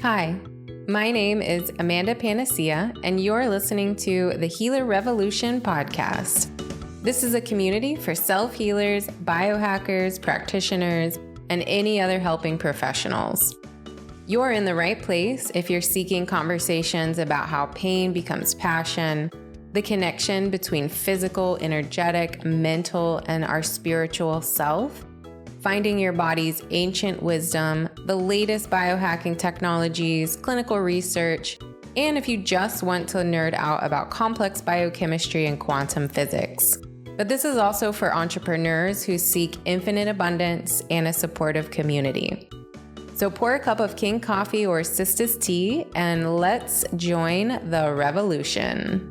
Hi, my name is Amanda Panacea, and you're listening to the Healer Revolution podcast. This is a community for self-healers, biohackers, practitioners, and any other helping professionals. You're in the right place if you're seeking conversations about how pain becomes passion, the connection between physical, energetic, mental, and our spiritual self, finding your body's ancient wisdom, the latest biohacking technologies, clinical research, and if you just want to nerd out about complex biochemistry and quantum physics. But this is also for entrepreneurs who seek infinite abundance and a supportive community. So pour a cup of King coffee or Sisters tea and let's join the revolution.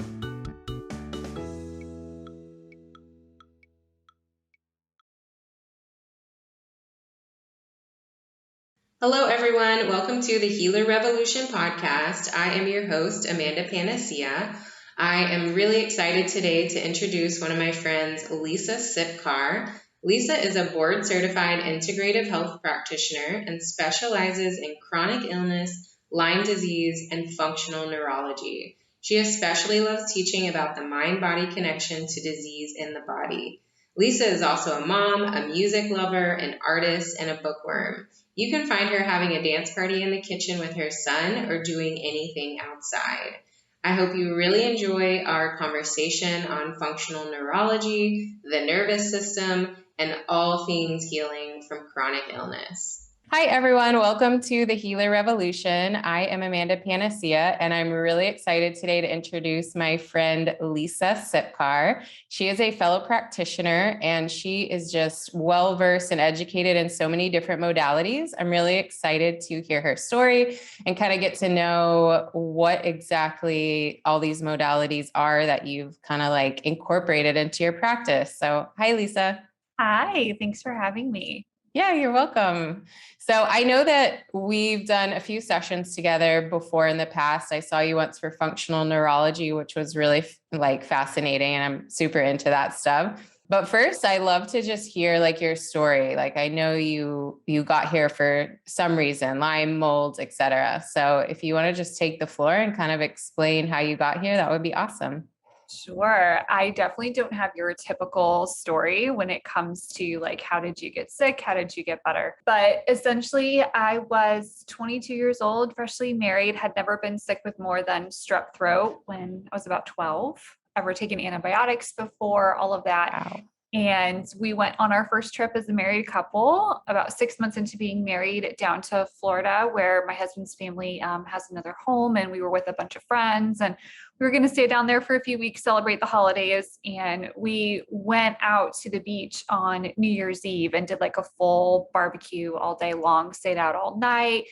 Hello, everyone. Welcome to the Healer Revolution podcast. I am your host, Amanda Panacea. I am really excited today to introduce one of my friends, Lisa Cipkar. Lisa is a board-certified integrative health practitioner and specializes in chronic illness, Lyme disease, and functional neurology. She especially loves teaching about the mind-body connection to disease in the body. Lisa is also a mom, a music lover, an artist, and a bookworm. You can find her having a dance party in the kitchen with her son or doing anything outside. I hope you really enjoy our conversation on functional neurology, the nervous system, and all things healing from chronic illness. Hi, everyone. Welcome to the Healer Revolution. I am Amanda Panacea, and I'm really excited today to introduce my friend, Lisa Cipkar. She is a fellow practitioner, and she is just well-versed and educated in so many different modalities. I'm really excited to hear her story and kind of get to know what exactly all these modalities are that you've kind of like incorporated into your practice. So, hi, Lisa. Hi, thanks for having me. Yeah, you're welcome. So I know that we've done a few sessions together before in the past. I saw you once for functional neurology, which was really fascinating, and I'm super into that stuff. But first, I love to just hear your story. I know you got here for some reason, Lyme, mold, etc. So if you want to just take the floor and kind of explain how you got here, that would be awesome. Sure. I definitely don't have your typical story when it comes to how did you get sick? How did you get better? But essentially, I was 22 years old, freshly married, had never been sick with more than strep throat when I was about 12, ever taken antibiotics before, all of that. Wow. And we went on our first trip as a married couple, about 6 months into being married, down to Florida, where my husband's family has another home. And we were with a bunch of friends, and we were going to stay down there for a few weeks, celebrate the holidays. And we went out to the beach on New Year's Eve and did a full barbecue all day long, stayed out all night.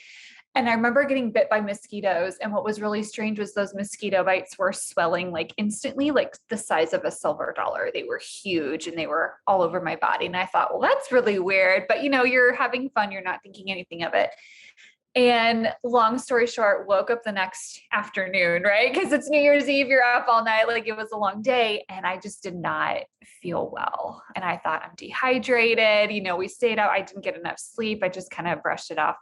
And I remember getting bit by mosquitoes. And what was really strange was those mosquito bites were swelling instantly, the size of a silver dollar. They were huge and they were all over my body. And I thought, well, that's really weird. But you're having fun. You're not thinking anything of it. And long story short, woke up the next afternoon, right? Because it's New Year's Eve, you're up all night. It was a long day. And I just did not feel well. And I thought, I'm dehydrated. We stayed out. I didn't get enough sleep. I just kind of brushed it off.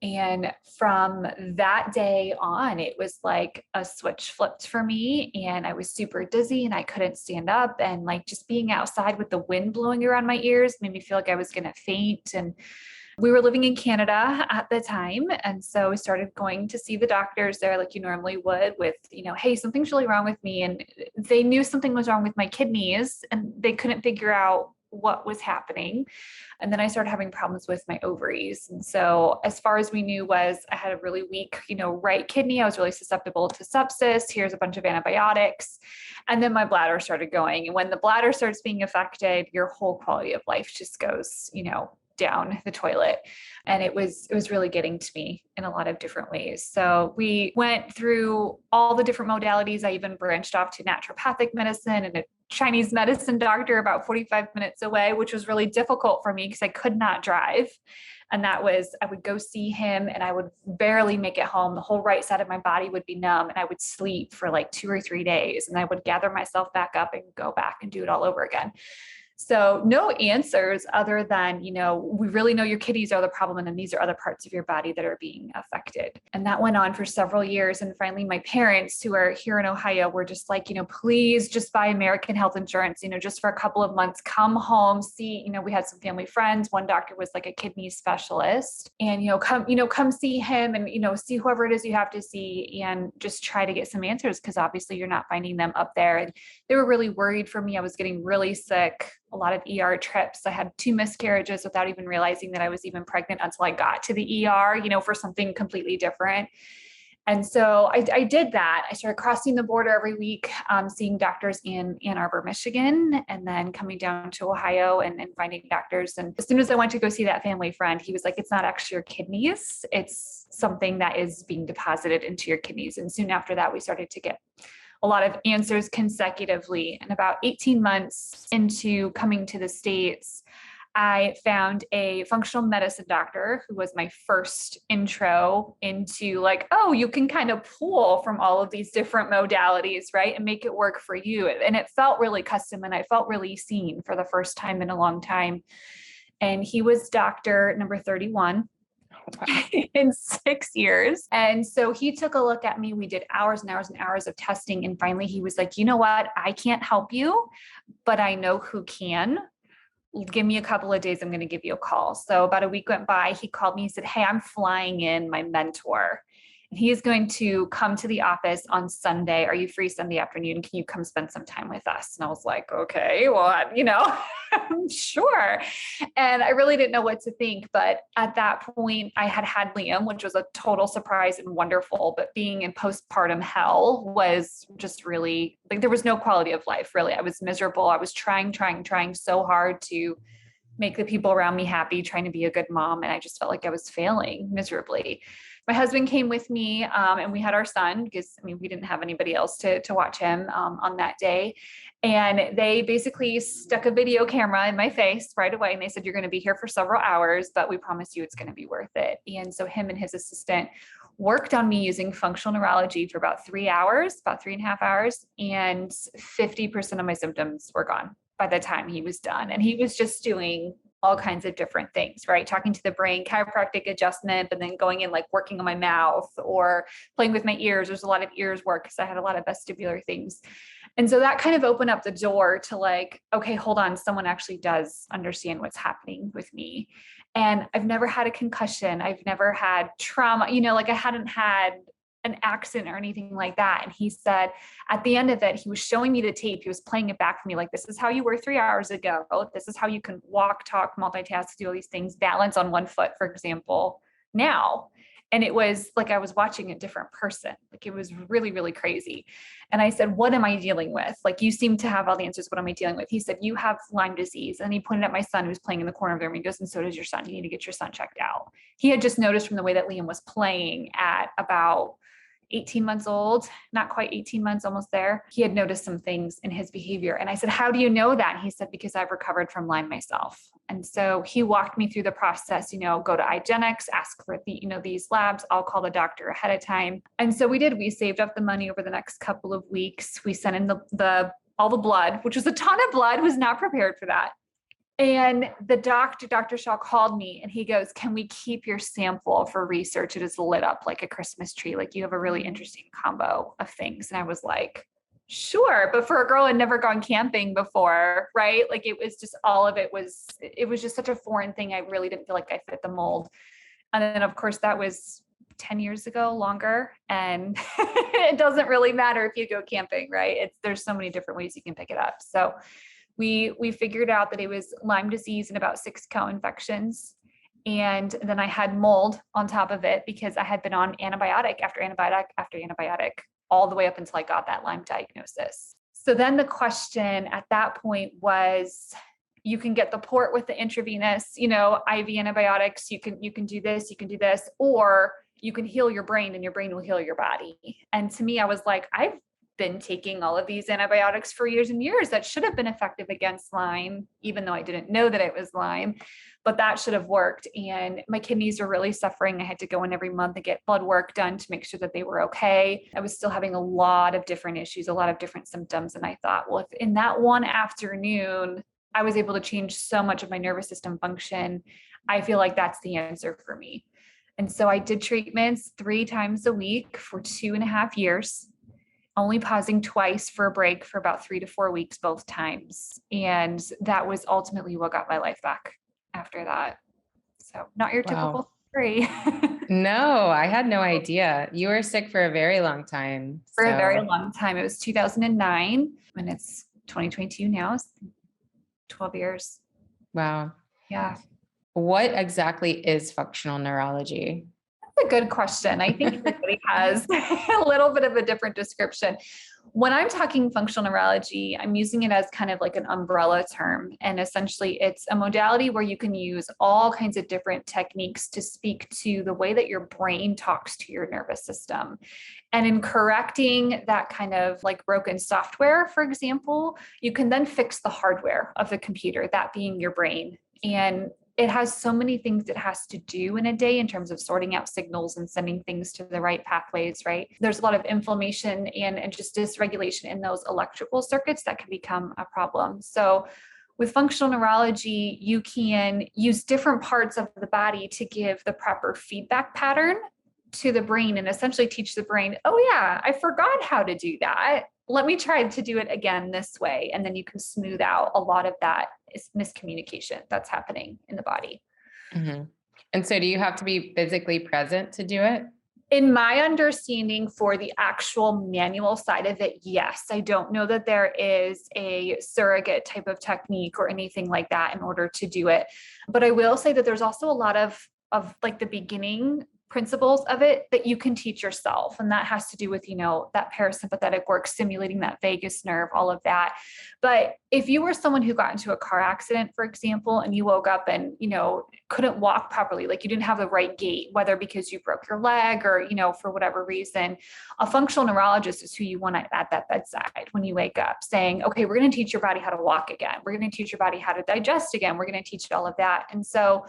And from that day on, it was like a switch flipped for me, and I was super dizzy and I couldn't stand up, and just being outside with the wind blowing around my ears made me feel like I was going to faint. And we were living in Canada at the time. And so we started going to see the doctors there like you normally would with, hey, something's really wrong with me. And they knew something was wrong with my kidneys and they couldn't figure out what was happening. And then I started having problems with my ovaries. And so as far as we knew was I had a really weak, right kidney. I was really susceptible to sepsis. Here's a bunch of antibiotics. And then my bladder started going. And when the bladder starts being affected, your whole quality of life just goes, down the toilet. And it was really getting to me in a lot of different ways. So we went through all the different modalities. I even branched off to naturopathic medicine and a Chinese medicine doctor about 45 minutes away, which was really difficult for me because I could not drive. And that was, I would go see him and I would barely make it home. The whole right side of my body would be numb and I would sleep for 2 or 3 days. And I would gather myself back up and go back and do it all over again. So no answers other than, we really know your kidneys are the problem. And then these are other parts of your body that are being affected. And that went on for several years. And finally, my parents who are here in Ohio were just like, please just buy American health insurance, just for a couple of months, come home, see, we had some family friends. One doctor was like a kidney specialist and, come see him and, see whoever it is you have to see and just try to get some answers. Cause obviously you're not finding them up there. And they were really worried for me. I was getting really sick, a lot of ER trips. I had 2 miscarriages without even realizing that I was even pregnant until I got to the ER, for something completely different. And so I did that. I started crossing the border every week, seeing doctors in Ann Arbor, Michigan, and then coming down to Ohio and finding doctors. And as soon as I went to go see that family friend, he was like, it's not actually your kidneys. It's something that is being deposited into your kidneys. And soon after that, we started to get a lot of answers consecutively. And about 18 months into coming to the States, I found a functional medicine doctor who was my first intro into like, oh, you can kind of pull from all of these different modalities, right? And make it work for you. And it felt really custom and I felt really seen for the first time in a long time. And he was doctor number 31. In 6 years. And so he took a look at me. We did hours and hours and hours of testing. And finally he was like, you know what? I can't help you, but I know who can. Give me a couple of days. I'm going to give you a call. So about a week went by. He called me. He said, hey, I'm flying in my mentor. And he is going to come to the office on Sunday. Are you free Sunday afternoon? Can you come spend some time with us? And I was like, okay, well, sure. And I really didn't know what to think. But at that point, I had Liam, which was a total surprise and wonderful. But being in postpartum hell was just really like, there was no quality of life, really. I was miserable. I was trying so hard to make the people around me happy, trying to be a good mom. And I just felt like I was failing miserably. My husband came with me and we had our son because we didn't have anybody else to watch him on that day. And they basically stuck a video camera in my face right away. And they said, you're going to be here for several hours, but we promise you it's going to be worth it. And so him and his assistant worked on me using functional neurology for about 3 hours, about 3.5 hours. And 50% of my symptoms were gone by the time he was done. And he was just doing all kinds of different things, right? Talking to the brain, chiropractic adjustment, but then going in like working on my mouth or playing with my ears. There's a lot of ears work because I had a lot of vestibular things. And so that kind of opened up the door to like, okay, hold on, someone actually does understand what's happening with me. And I've never had a concussion. I've never had trauma, like I hadn't had an accident or anything like that. And he said at the end of it, he was showing me the tape. He was playing it back for me. Like, this is how you were 3 hours ago. This is how you can walk, talk, multitask, do all these things, balance on one foot, for example, now. And it was like, I was watching a different person. Like it was really, really crazy. And I said, what am I dealing with? Like, you seem to have all the answers. What am I dealing with? He said, you have Lyme disease. And he pointed at my son who was playing in the corner of the room. He goes, and so does your son. You need to get your son checked out. He had just noticed from the way that Liam was playing at about 18 months old, not quite 18 months, almost there. He had noticed some things in his behavior. And I said, how do you know that? And he said, because I've recovered from Lyme myself. And so he walked me through the process, go to IGeneX, ask for these labs. I'll call the doctor ahead of time. And so we did, we saved up the money over the next couple of weeks. We sent in all the blood, which was a ton of blood, was not prepared for that. And the Dr. Shaw called me and he goes, can we keep your sample for research? It is lit up like a Christmas tree. Like, you have a really interesting combo of things. And I was like, sure. But for a girl who had never gone camping before, right? Like, it was just, all of it was just such a foreign thing. I really didn't feel like I fit the mold. And then of course that was 10 years ago, longer. And it doesn't really matter if you go camping, right? There's so many different ways you can pick it up. So we figured out that it was Lyme disease and about 6 co-infections. And then I had mold on top of it because I had been on antibiotic after antibiotic after antibiotic all the way up until I got that Lyme diagnosis. So then the question at that point was, you can get the port with the intravenous, IV antibiotics. You can do this, or you can heal your brain and your brain will heal your body. And to me, I was like, I've been taking all of these antibiotics for years and years that should have been effective against Lyme, even though I didn't know that it was Lyme, but that should have worked. And my kidneys were really suffering. I had to go in every month and get blood work done to make sure that they were okay. I was still having a lot of different issues, a lot of different symptoms. And I thought, well, if in that one afternoon, I was able to change so much of my nervous system function. I feel like that's the answer for me. And so I did treatments 3 times a week for 2.5 years, only pausing twice for a break for about 3 to 4 weeks, both times. And that was ultimately what got my life back after that. So not your Wow. typical story. No, I had no idea. You were sick for a very long time. For a very So, long time. It was 2009 and it's 2022 now. It's 12 years. wow. Yeah. What exactly is functional neurology? That's a good question. I think everybody has a little bit of a different description. When I'm talking functional neurology, I'm using it as kind of like an umbrella term. And essentially, it's a modality where you can use all kinds of different techniques to speak to the way that your brain talks to your nervous system. And in correcting that kind of like broken software, for example, you can then fix the hardware of the computer, that being your brain. And it has so many things it has to do in a day in terms of sorting out signals and sending things to the right pathways, right? There's a lot of inflammation and just dysregulation in those electrical circuits that can become a problem. So with functional neurology, you can use different parts of the body to give the proper feedback pattern to the brain and essentially teach the brain, oh yeah, I forgot how to do that. Let me try to do it again this way. And then you can smooth out a lot of that miscommunication that's happening in the body. Mm-hmm. And so do you have to be physically present to do it? In my understanding for the actual manual side of it, yes. I don't know that there is a surrogate type of technique or anything like that in order to do it. But I will say that there's also a lot of like the beginning principles of it that you can teach yourself. And that has to do with, that parasympathetic work, stimulating that vagus nerve, all of that. But if you were someone who got into a car accident, for example, and you woke up and, couldn't walk properly, like you didn't have the right gait, whether because you broke your leg or, for whatever reason, a functional neurologist is who you want at that bedside when you wake up saying, okay, we're going to teach your body how to walk again. We're going to teach your body how to digest again. We're going to teach all of that. And so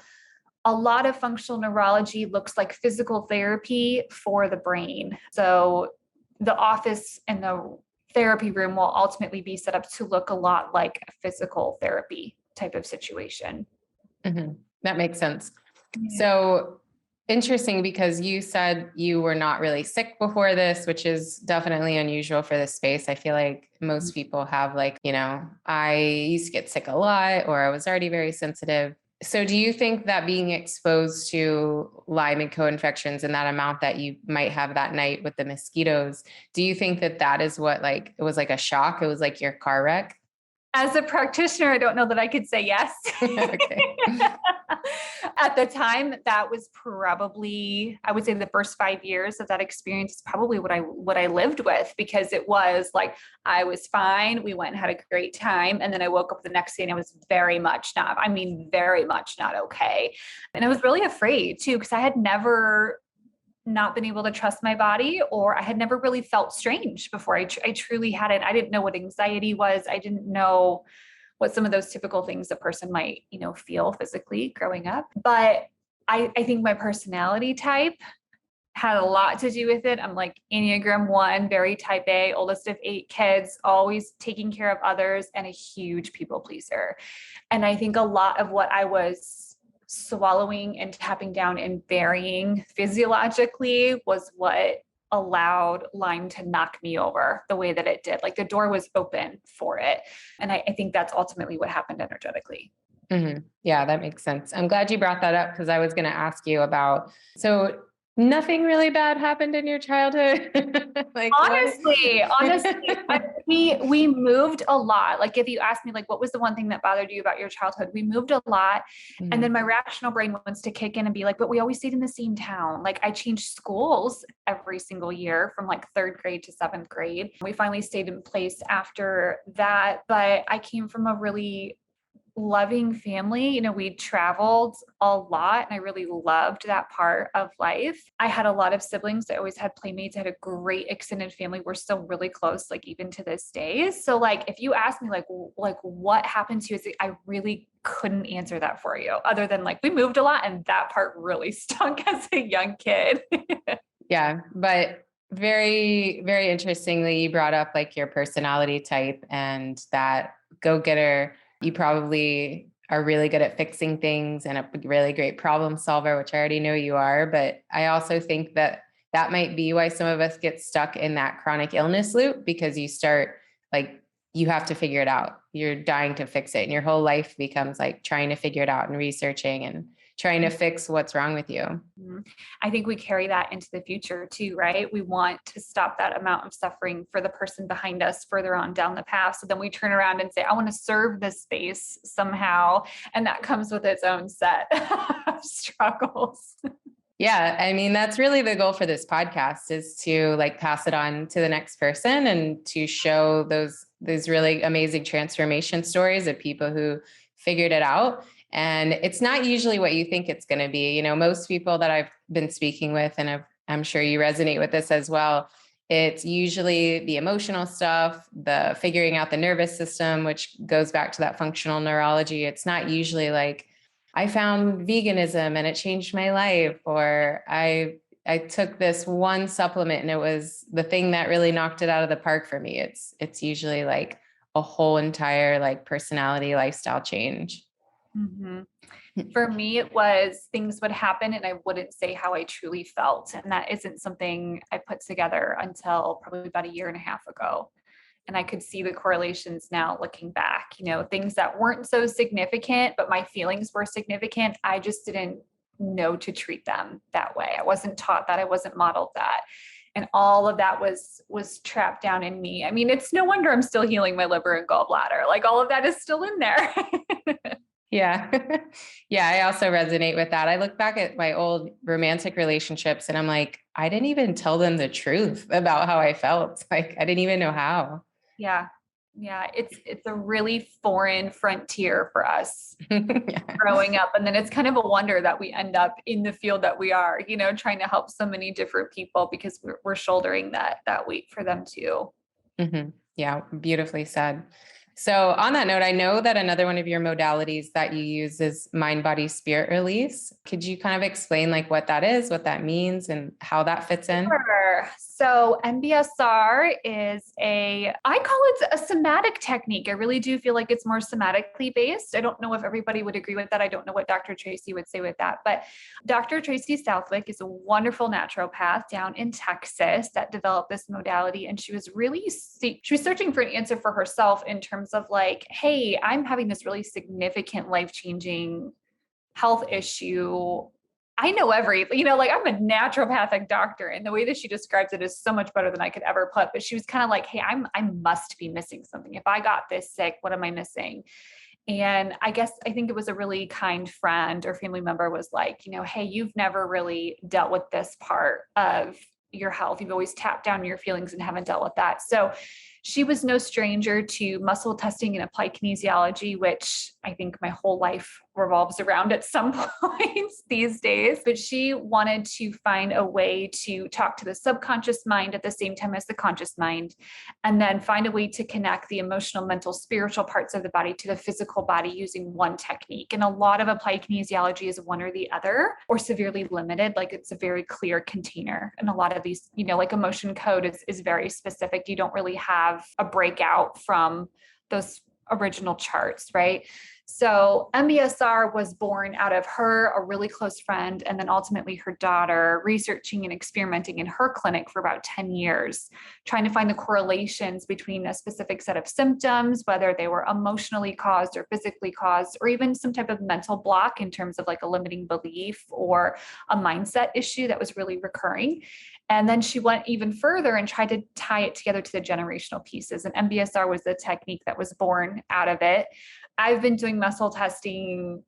a lot of functional neurology looks like physical therapy for the brain. So the office and the therapy room will ultimately be set up to look a lot like a physical therapy type of situation. Mm-hmm. That makes sense. Yeah. So interesting, because you said you were not really sick before this, which is definitely unusual for this space. I feel like most people have I used to get sick a lot, or I was already very sensitive. So do you think that being exposed to Lyme and co-infections and that amount that you might have that night with the mosquitoes, do you think that is what, it was like a shock? It was like your car wreck? As a practitioner, I don't know that I could say yes. Okay. At the time, that was probably, I would say the first 5 years of that experience is probably what I lived with, because it was like, I was fine. We went and had a great time. And then I woke up the next day and I was very much not okay. And I was really afraid too, because I had never not been able to trust my body, or I had never really felt strange before. I truly hadn't. I didn't know what anxiety was. I didn't know what some of those typical things a person might, feel physically growing up. But I think my personality type had a lot to do with it. I'm like Enneagram 1, very type A, oldest of 8 kids, always taking care of others, and a huge people pleaser. And I think a lot of what I was swallowing and tapping down and burying physiologically was what allowed Lyme to knock me over the way that it did. Like the door was open for it. And I think that's ultimately what happened energetically. Mm-hmm. Yeah, that makes sense. I'm glad you brought that up, because I was going to ask you about, so nothing really bad happened in your childhood? Honestly, we moved a lot. Like if you ask me, what was the one thing that bothered you about your childhood? We moved a lot. Mm-hmm. And then my rational brain wants to kick in and be like, but we always stayed in the same town. Like I changed schools every single year from 3rd grade to 7th grade. We finally stayed in place after that. But I came from a really loving family. We traveled a lot and I really loved that part of life. I had a lot of siblings. I always had playmates. I had a great extended family. We're still really close, even to this day. So if you ask me what happened to you, I really couldn't answer that for you, other than we moved a lot and that part really stunk as a young kid. Yeah. But very, very interestingly, you brought up your personality type and that go-getter You probably are really good at fixing things and a really great problem solver, which I already know you are. But I also think that that might be why some of us get stuck in that chronic illness loop, because you start like, you have to figure it out. You're dying to fix it. And your whole life becomes like trying to figure it out and researching and trying to fix what's wrong with you. I think we carry that into the future too, right? We want to stop that amount of suffering for the person behind us further on down the path. So then we turn around and say, I want to serve this space somehow. And that comes with its own set of struggles. Yeah. I mean, that's really the goal for this podcast, is to like pass it on to the next person and to show those really amazing transformation stories of people who figured it out. And it's not usually what you think it's going to be. You know, most people that I've been speaking with, and I'm sure you resonate with this as well, it's usually the emotional stuff, the figuring out the nervous system, which goes back to that functional neurology. It's not usually like, I found veganism and it changed my life, or I took this one supplement and it was the thing that really knocked it out of the park for me. It's usually like a whole entire like personality, lifestyle change. Mm-hmm. For me, it was things would happen and I wouldn't say how I truly felt. And that isn't something I put together until probably about a year and a half ago. And I could see the correlations now looking back, you know, things that weren't so significant, but my feelings were significant. I just didn't know to treat them that way. I wasn't taught that. I wasn't modeled that. And all of that was trapped down in me. I mean, it's no wonder I'm still healing my liver and gallbladder. Like all of that is still in there. Yeah. Yeah. I also resonate with that. I look back at my old romantic relationships and I'm like, I didn't even tell them the truth about how I felt. Like, I didn't even know how. Yeah. Yeah. It's a really foreign frontier for us growing up. And then it's kind of a wonder that we end up in the field that we are, you know, trying to help so many different people because we're shouldering that weight for them too. Mm-hmm. Yeah. Beautifully said. So on that note, I know that another one of your modalities that you use is mind, body, spirit release. Could you kind of explain like what that is, what that means, and how that fits in? Sure. So MBSR is I call it a somatic technique. I really do feel like it's more somatically based. I don't know if everybody would agree with that. I don't know what Dr. Tracy would say with that, but Dr. Tracy Southwick is a wonderful naturopath down in Texas that developed this modality. And she was searching for an answer for herself in terms of like, hey, I'm having this really significant life-changing health issue. I know everything, you know, like I'm a naturopathic doctor, and the way that she describes it is so much better than I could ever put. But she was kind of like, hey, I must be missing something. If I got this sick, what am I missing? And I think it was a really kind friend or family member was like, you know, hey, you've never really dealt with this part of your health. You've always tapped down your feelings and haven't dealt with that. So she was no stranger to muscle testing and applied kinesiology, which I think my whole life revolves around at some point these days. But she wanted to find a way to talk to the subconscious mind at the same time as the conscious mind, and then find a way to connect the emotional, mental, spiritual parts of the body to the physical body using one technique. And a lot of applied kinesiology is one or the other, or severely limited. Like it's a very clear container. And a lot of these, you know, like emotion code is very specific. You don't really have a breakout from those original charts, right? So MBSR was born out of her, a really close friend, and then ultimately her daughter researching and experimenting in her clinic for about 10 years, trying to find the correlations between a specific set of symptoms, whether they were emotionally caused or physically caused, or even some type of mental block in terms of like a limiting belief or a mindset issue that was really recurring. And then she went even further and tried to tie it together to the generational pieces. And MBSR was the technique that was born out of it. I've been doing muscle testing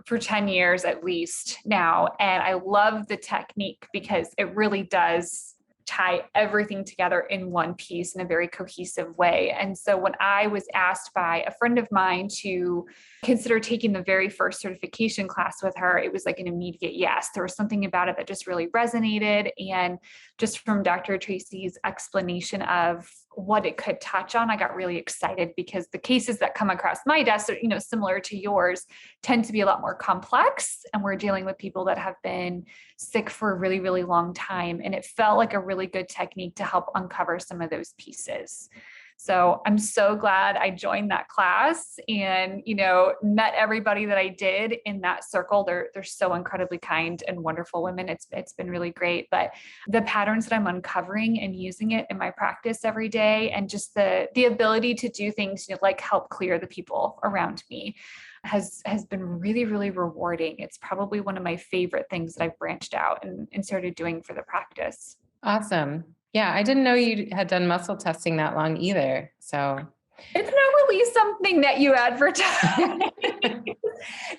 for 10 years at least now. And I love the technique because it really does tie everything together in one piece in a very cohesive way. And so when I was asked by a friend of mine to consider taking the very first certification class with her, it was like an immediate yes. There was something about it that just really resonated. And just from Dr. Tracy's explanation of what it could touch on, I got really excited because the cases that come across my desk are, you know, similar to yours, tend to be a lot more complex. And we're dealing with people that have been sick for a really, really long time. And it felt like a really good technique to help uncover some of those pieces. So I'm so glad I joined that class and, met everybody that I did in that circle. They're so incredibly kind and wonderful women. It's been really great. But the patterns that I'm uncovering and using it in my practice every day, and just the ability to do things, like help clear the people around me has been really, really rewarding. It's probably one of my favorite things that I've branched out and started doing for the practice. Awesome. Yeah, I didn't know you had done muscle testing that long either. So it's not really something that you advertise.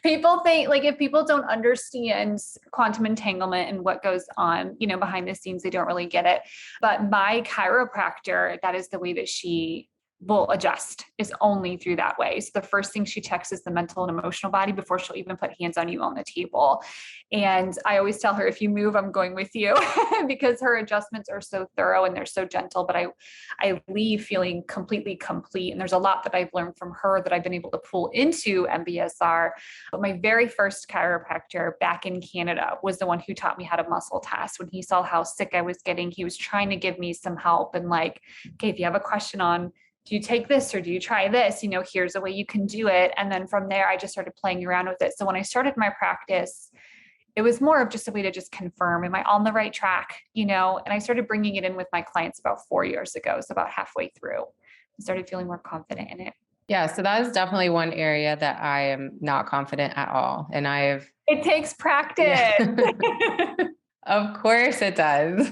People think, like, if people don't understand quantum entanglement and what goes on, behind the scenes, they don't really get it. But my chiropractor, that is the way that she will adjust, is only through that way. So the first thing she checks is the mental and emotional body before she'll even put hands on you on the table. And I always tell her, if you move, I'm going with you, because her adjustments are so thorough and they're so gentle. But I leave feeling completely complete. And there's a lot that I've learned from her that I've been able to pull into MBSR. But my very first chiropractor back in Canada was the one who taught me how to muscle test. When he saw how sick I was getting, he was trying to give me some help and like, okay, if you have a question on, do you take this or do you try this? Here's a way you can do it. And then from there, I just started playing around with it. So when I started my practice, it was more of just a way to just confirm, am I on the right track? And I started bringing it in with my clients about 4 years ago. So about halfway through, I started feeling more confident in it. Yeah. So that is definitely one area that I am not confident at all. And it takes practice. Yeah. Of course it does.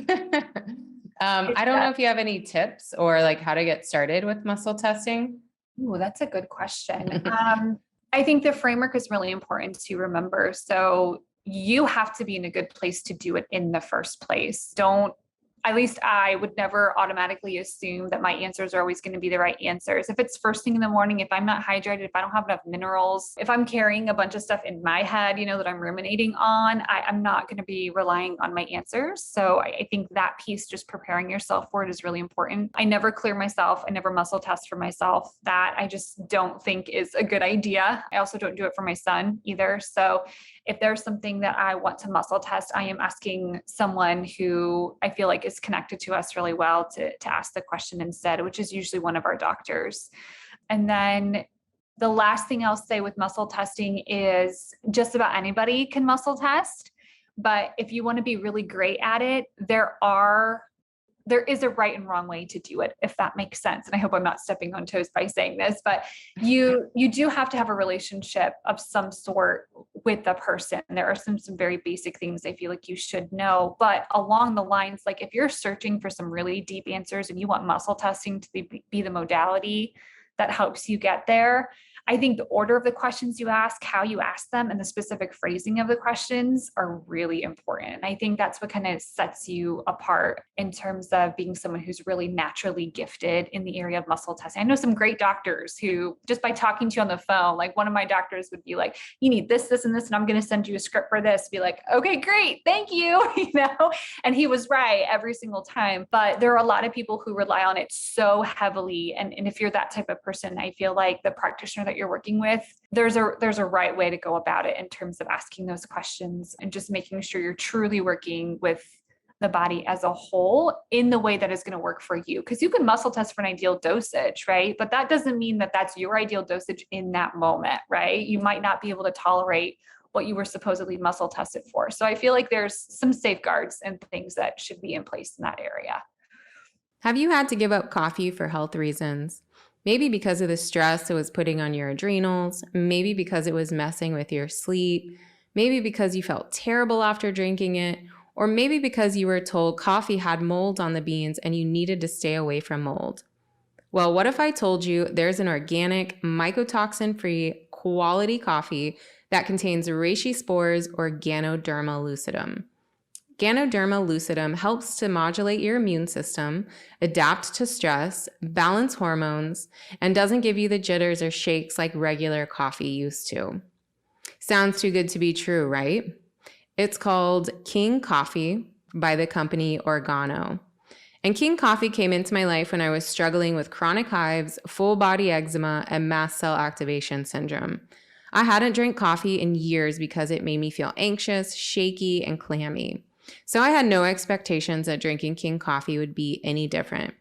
I don't know if you have any tips or like how to get started with muscle testing. Oh, that's a good question. I think the framework is really important to remember. So you have to be in a good place to do it in the first place. At least I would never automatically assume that my answers are always going to be the right answers. If it's first thing in the morning, if I'm not hydrated, if I don't have enough minerals, if I'm carrying a bunch of stuff in my head, that I'm ruminating on, I'm not going to be relying on my answers. So I think that piece, just preparing yourself for it, is really important. I never clear myself. I never muscle test for myself. That I just don't think is a good idea. I also don't do it for my son either. So if there's something that I want to muscle test, I am asking someone who I feel like is connected to us really well to ask the question instead, which is usually one of our doctors. And then the last thing I'll say with muscle testing is just about anybody can muscle test. But if you want to be really great at it, there is a right and wrong way to do it, if that makes sense. And I hope I'm not stepping on toes by saying this, but you do have to have a relationship of some sort with the person. There are some very basic things I feel like you should know, but along the lines, like if you're searching for some really deep answers and you want muscle testing to be the modality that helps you get there, I think the order of the questions you ask, how you ask them, and the specific phrasing of the questions are really important. I think that's what kind of sets you apart in terms of being someone who's really naturally gifted in the area of muscle testing. I know some great doctors who, just by talking to you on the phone, like one of my doctors would be like, you need this, this, and this, and I'm going to send you a script for this. Be like, okay, great. Thank you. And he was right every single time. But there are a lot of people who rely on it so heavily. And if you're that type of person, I feel like the practitioner that you're working with, there's a right way to go about it in terms of asking those questions and just making sure you're truly working with the body as a whole in the way that is going to work for you. Because you can muscle test for an ideal dosage, right? But that doesn't mean that that's your ideal dosage in that moment, right? You might not be able to tolerate what you were supposedly muscle tested for. So I feel like there's some safeguards and things that should be in place in that area. Have you had to give up coffee for health reasons? Maybe because of the stress it was putting on your adrenals, maybe because it was messing with your sleep, maybe because you felt terrible after drinking it, or maybe because you were told coffee had mold on the beans and you needed to stay away from mold. Well, what if I told you there's an organic, mycotoxin-free, quality coffee that contains reishi spores or Ganoderma lucidum? Ganoderma lucidum helps to modulate your immune system, adapt to stress, balance hormones, and doesn't give you the jitters or shakes like regular coffee used to. Sounds too good to be true, right? It's called King Coffee by the company Organo. And King Coffee came into my life when I was struggling with chronic hives, full body eczema, and mast cell activation syndrome. I hadn't drank coffee in years because it made me feel anxious, shaky, and clammy. So I had no expectations that drinking King Coffee would be any different.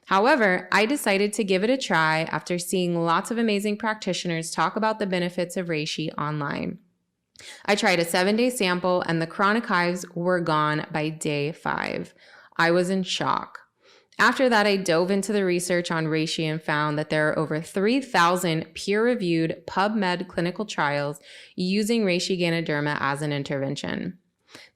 However, I decided to give it a try after seeing lots of amazing practitioners talk about the benefits of reishi online. I tried a 7-day sample and the chronic hives were gone by day 5. I was in shock. After that, I dove into the research on reishi and found that there are over 3,000 peer-reviewed PubMed clinical trials using reishi Ganoderma as an intervention.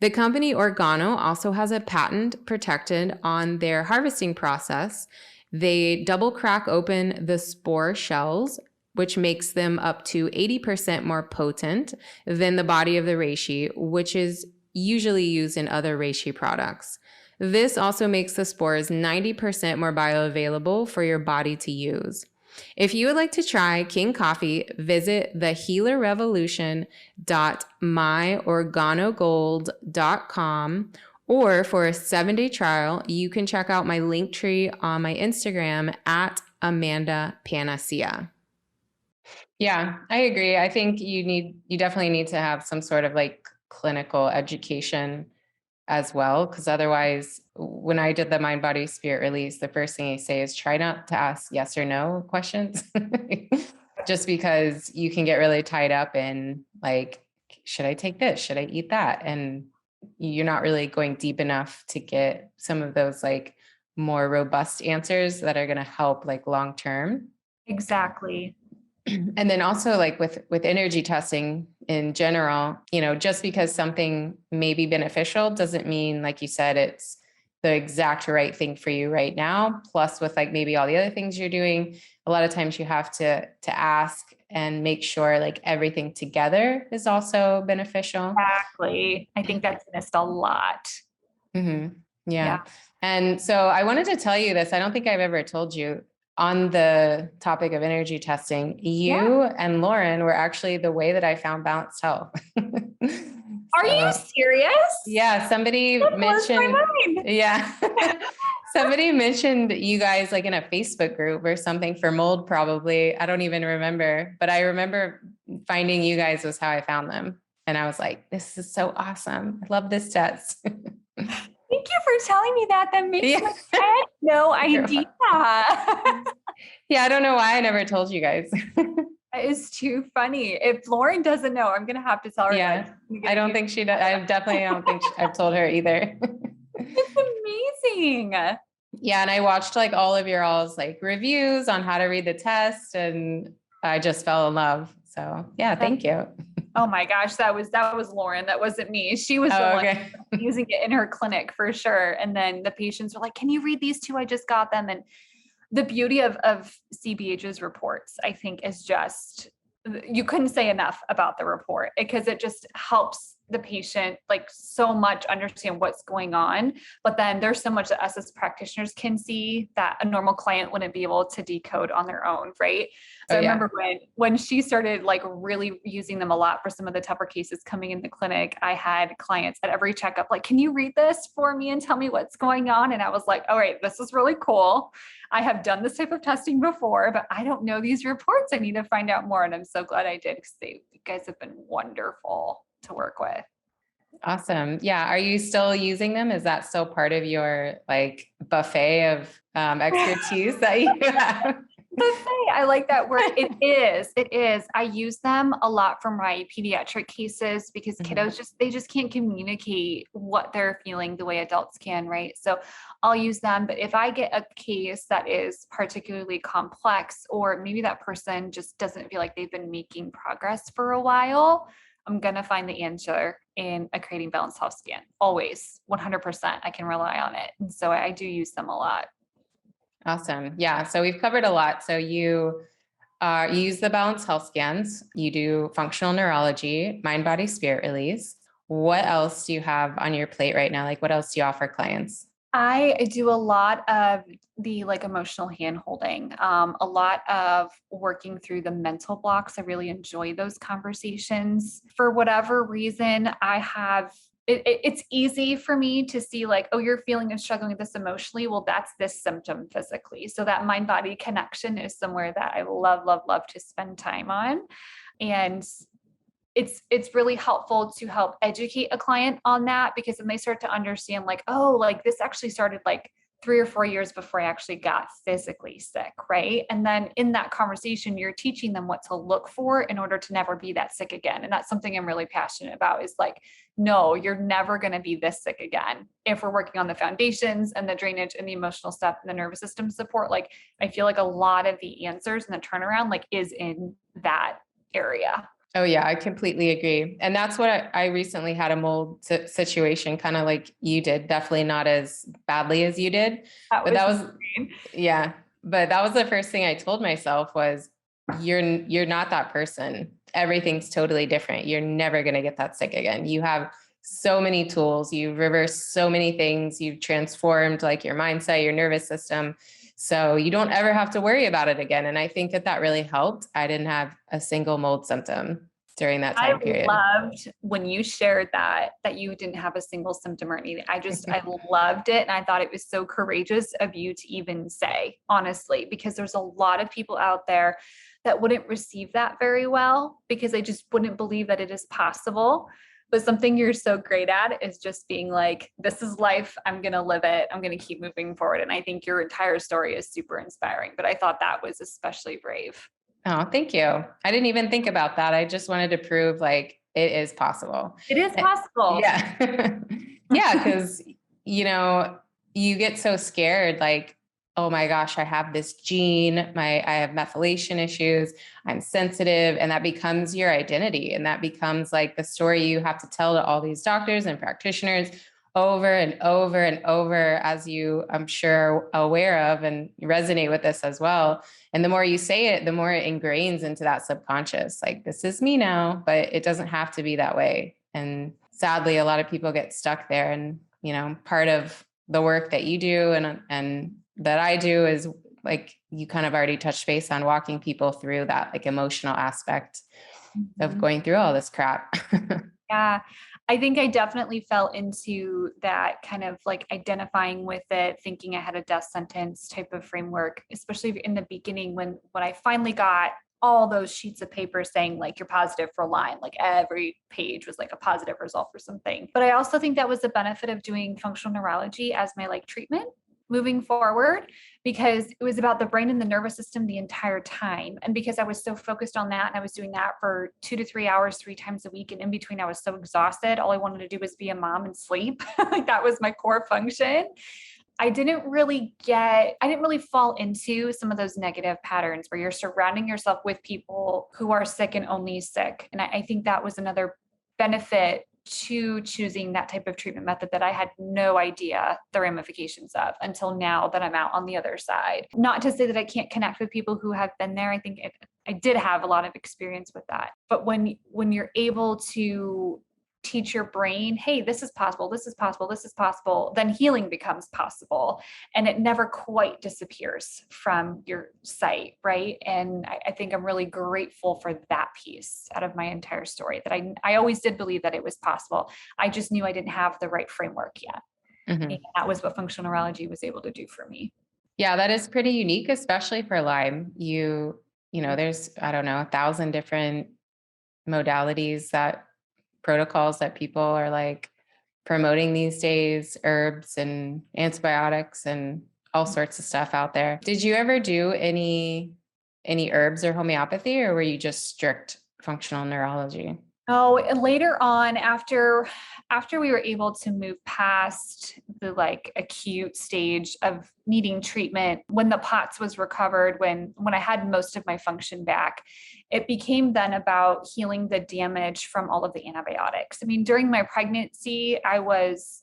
The company Organo also has a patent protected on their harvesting process. They double crack open the spore shells, which makes them up to 80% more potent than the body of the reishi, which is usually used in other reishi products. This also makes the spores 90% more bioavailable for your body to use. If you would like to try King Coffee, visit thehealerrevolution.myorganogold.com, or for a 7-day trial, you can check out my link tree on my Instagram at Amanda Panacea. Yeah, I agree. I think you definitely need to have some sort of like clinical education as well, because otherwise, when I did the mind, body, spirit release, the first thing I say is try not to ask yes or no questions, just because you can get really tied up in like, should I take this? Should I eat that? And you're not really going deep enough to get some of those like more robust answers that are going to help like long term. Exactly. And then also like with energy testing in general, just because something may be beneficial doesn't mean, like you said, it's the exact right thing for you right now. Plus with like maybe all the other things you're doing, a lot of times you have to ask and make sure like everything together is also beneficial. Exactly. I think that's missed a lot. Mm-hmm. Yeah. And so I wanted to tell you this. I don't think I've ever told you. On the topic of energy testing, you and Lauren were actually the way that I found Balanced Health. Are you serious? Yeah, somebody mentioned. Yeah, somebody mentioned you guys like in a Facebook group or something for mold. Probably, I don't even remember, but I remember finding you guys was how I found them, and I was like, "This is so awesome! I love this test." Thank you for telling me that. That makes sense. I had no idea. Yeah, I don't know why I never told you guys. That is too funny. If Lauren doesn't know, I'm going to have to tell her. Yeah, I don't think she does. I definitely don't think I've told her either. It's amazing. Yeah, and I watched like all of your all's like reviews on how to read the test, and I just fell in love. So yeah, thank you. Oh my gosh, that was Lauren. That wasn't me. She was the one using it in her clinic for sure. And then the patients were like, "Can you read these two? I just got them." And the beauty of CBH's reports, I think, is just, you couldn't say enough about the report, because it just helps the patient like so much understand what's going on. But then there's so much that us as practitioners can see that a normal client wouldn't be able to decode on their own, right? So I remember when she started like really using them a lot for some of the tougher cases coming in the clinic, I had clients at every checkup like, "Can you read this for me and tell me what's going on?" And I was like, "All right, this is really cool. I have done this type of testing before, but I don't know these reports. I need to find out more." And I'm so glad I did, because you guys have been wonderful to work with. Awesome. Yeah. Are you still using them? Is that still part of your like buffet of expertise that you have? Buffet. I like that word. It is. I use them a lot for my pediatric cases, because kiddos they just can't communicate what they're feeling the way adults can, right? So I'll use them. But if I get a case that is particularly complex, or maybe that person just doesn't feel like they've been making progress for a while, I'm going to find the answer in a Creating Balanced Health scan. Always, 100%. I can rely on it. And so I do use them a lot. Awesome. Yeah. So we've covered a lot. So you use the Balanced Health scans, you do functional neurology, mind, body, spirit release. What else do you have on your plate right now? Like what else do you offer clients? I do a lot of the like emotional hand holding, a lot of working through the mental blocks. I really enjoy those conversations. For whatever reason, I have it's easy for me to see like, oh, you're feeling and struggling with this emotionally. Well, that's this symptom physically. So that mind body connection is somewhere that I love, love, love to spend time on. And it's really helpful to help educate a client on that, because then they start to understand like, oh, like this actually started like 3 or 4 years before I actually got physically sick, right? And then in that conversation, you're teaching them what to look for in order to never be that sick again. And that's something I'm really passionate about, is like, no, you're never going to be this sick again. If we're working on the foundations and the drainage and the emotional stuff and the nervous system support, like I feel like a lot of the answers and the turnaround like is in that area. Oh yeah, I completely agree. And that's what I recently had a mold situation, kind of like you did, definitely not as badly as you did, but that was, yeah, but that was the first thing I told myself was you're not that person. Everything's totally different. You're never going to get that sick again. You have so many tools. You've reversed so many things. You've transformed like your mindset, your nervous system. So you don't ever have to worry about it again. And I think that really helped. I didn't have a single mold symptom during that time period. I loved when you shared that you didn't have a single symptom or anything. I loved it. And I thought it was so courageous of you to even say, honestly, because there's a lot of people out there that wouldn't receive that very well because they just wouldn't believe that it is possible. But something you're so great at is just being like, this is life. I'm going to live it. I'm going to keep moving forward. And I think your entire story is super inspiring, but I thought that was especially brave. Oh, thank you. I didn't even think about that. I just wanted to prove like it is possible. It is possible. Yeah. Yeah. Cause you get so scared, like, oh my gosh, I have this gene, I have methylation issues, I'm sensitive, and that becomes your identity. And that becomes like the story you have to tell to all these doctors and practitioners over and over and over, as you, I'm sure, aware of and resonate with this as well. And the more you say it, the more it ingrains into that subconscious, like, this is me now, but it doesn't have to be that way. And sadly, a lot of people get stuck there. And, part of the work that you do and that I do is, like, you kind of already touched base on, walking people through that like emotional aspect of going through all this crap. Yeah, I think I definitely fell into that kind of like identifying with it, thinking I had a death sentence type of framework, especially in the beginning when I finally got all those sheets of paper saying like you're positive for Lyme, like every page was like a positive result for something. But I also think that was the benefit of doing functional neurology as my like treatment moving forward, because it was about the brain and the nervous system the entire time. And because I was so focused on that and I was doing that for 2 to 3 hours, 3 times a week. And in between, I was so exhausted. All I wanted to do was be a mom and sleep. Like that was my core function. I didn't really fall into some of those negative patterns where you're surrounding yourself with people who are sick and only sick. And I think that was another benefit to choosing that type of treatment method that I had no idea the ramifications of until now that I'm out on the other side. Not to say that I can't connect with people who have been there. I think I did have a lot of experience with that. But when you're able to teach your brain, hey, this is possible, this is possible, this is possible, then healing becomes possible. And it never quite disappears from your sight, right? And I think I'm really grateful for that piece out of my entire story, that I always did believe that it was possible. I just knew I didn't have the right framework yet. Mm-hmm. And that was what functional neurology was able to do for me. Yeah, that is pretty unique, especially for Lyme. There's, I don't know, 1,000 different modalities, protocols that people are like promoting these days, herbs and antibiotics and all sorts of stuff out there. Did you ever do any herbs or homeopathy, or were you just strict functional neurology? Oh, later on, after we were able to move past the like acute stage of needing treatment, when the POTS was recovered, when I had most of my function back, it became then about healing the damage from all of the antibiotics. I mean, during my pregnancy, I was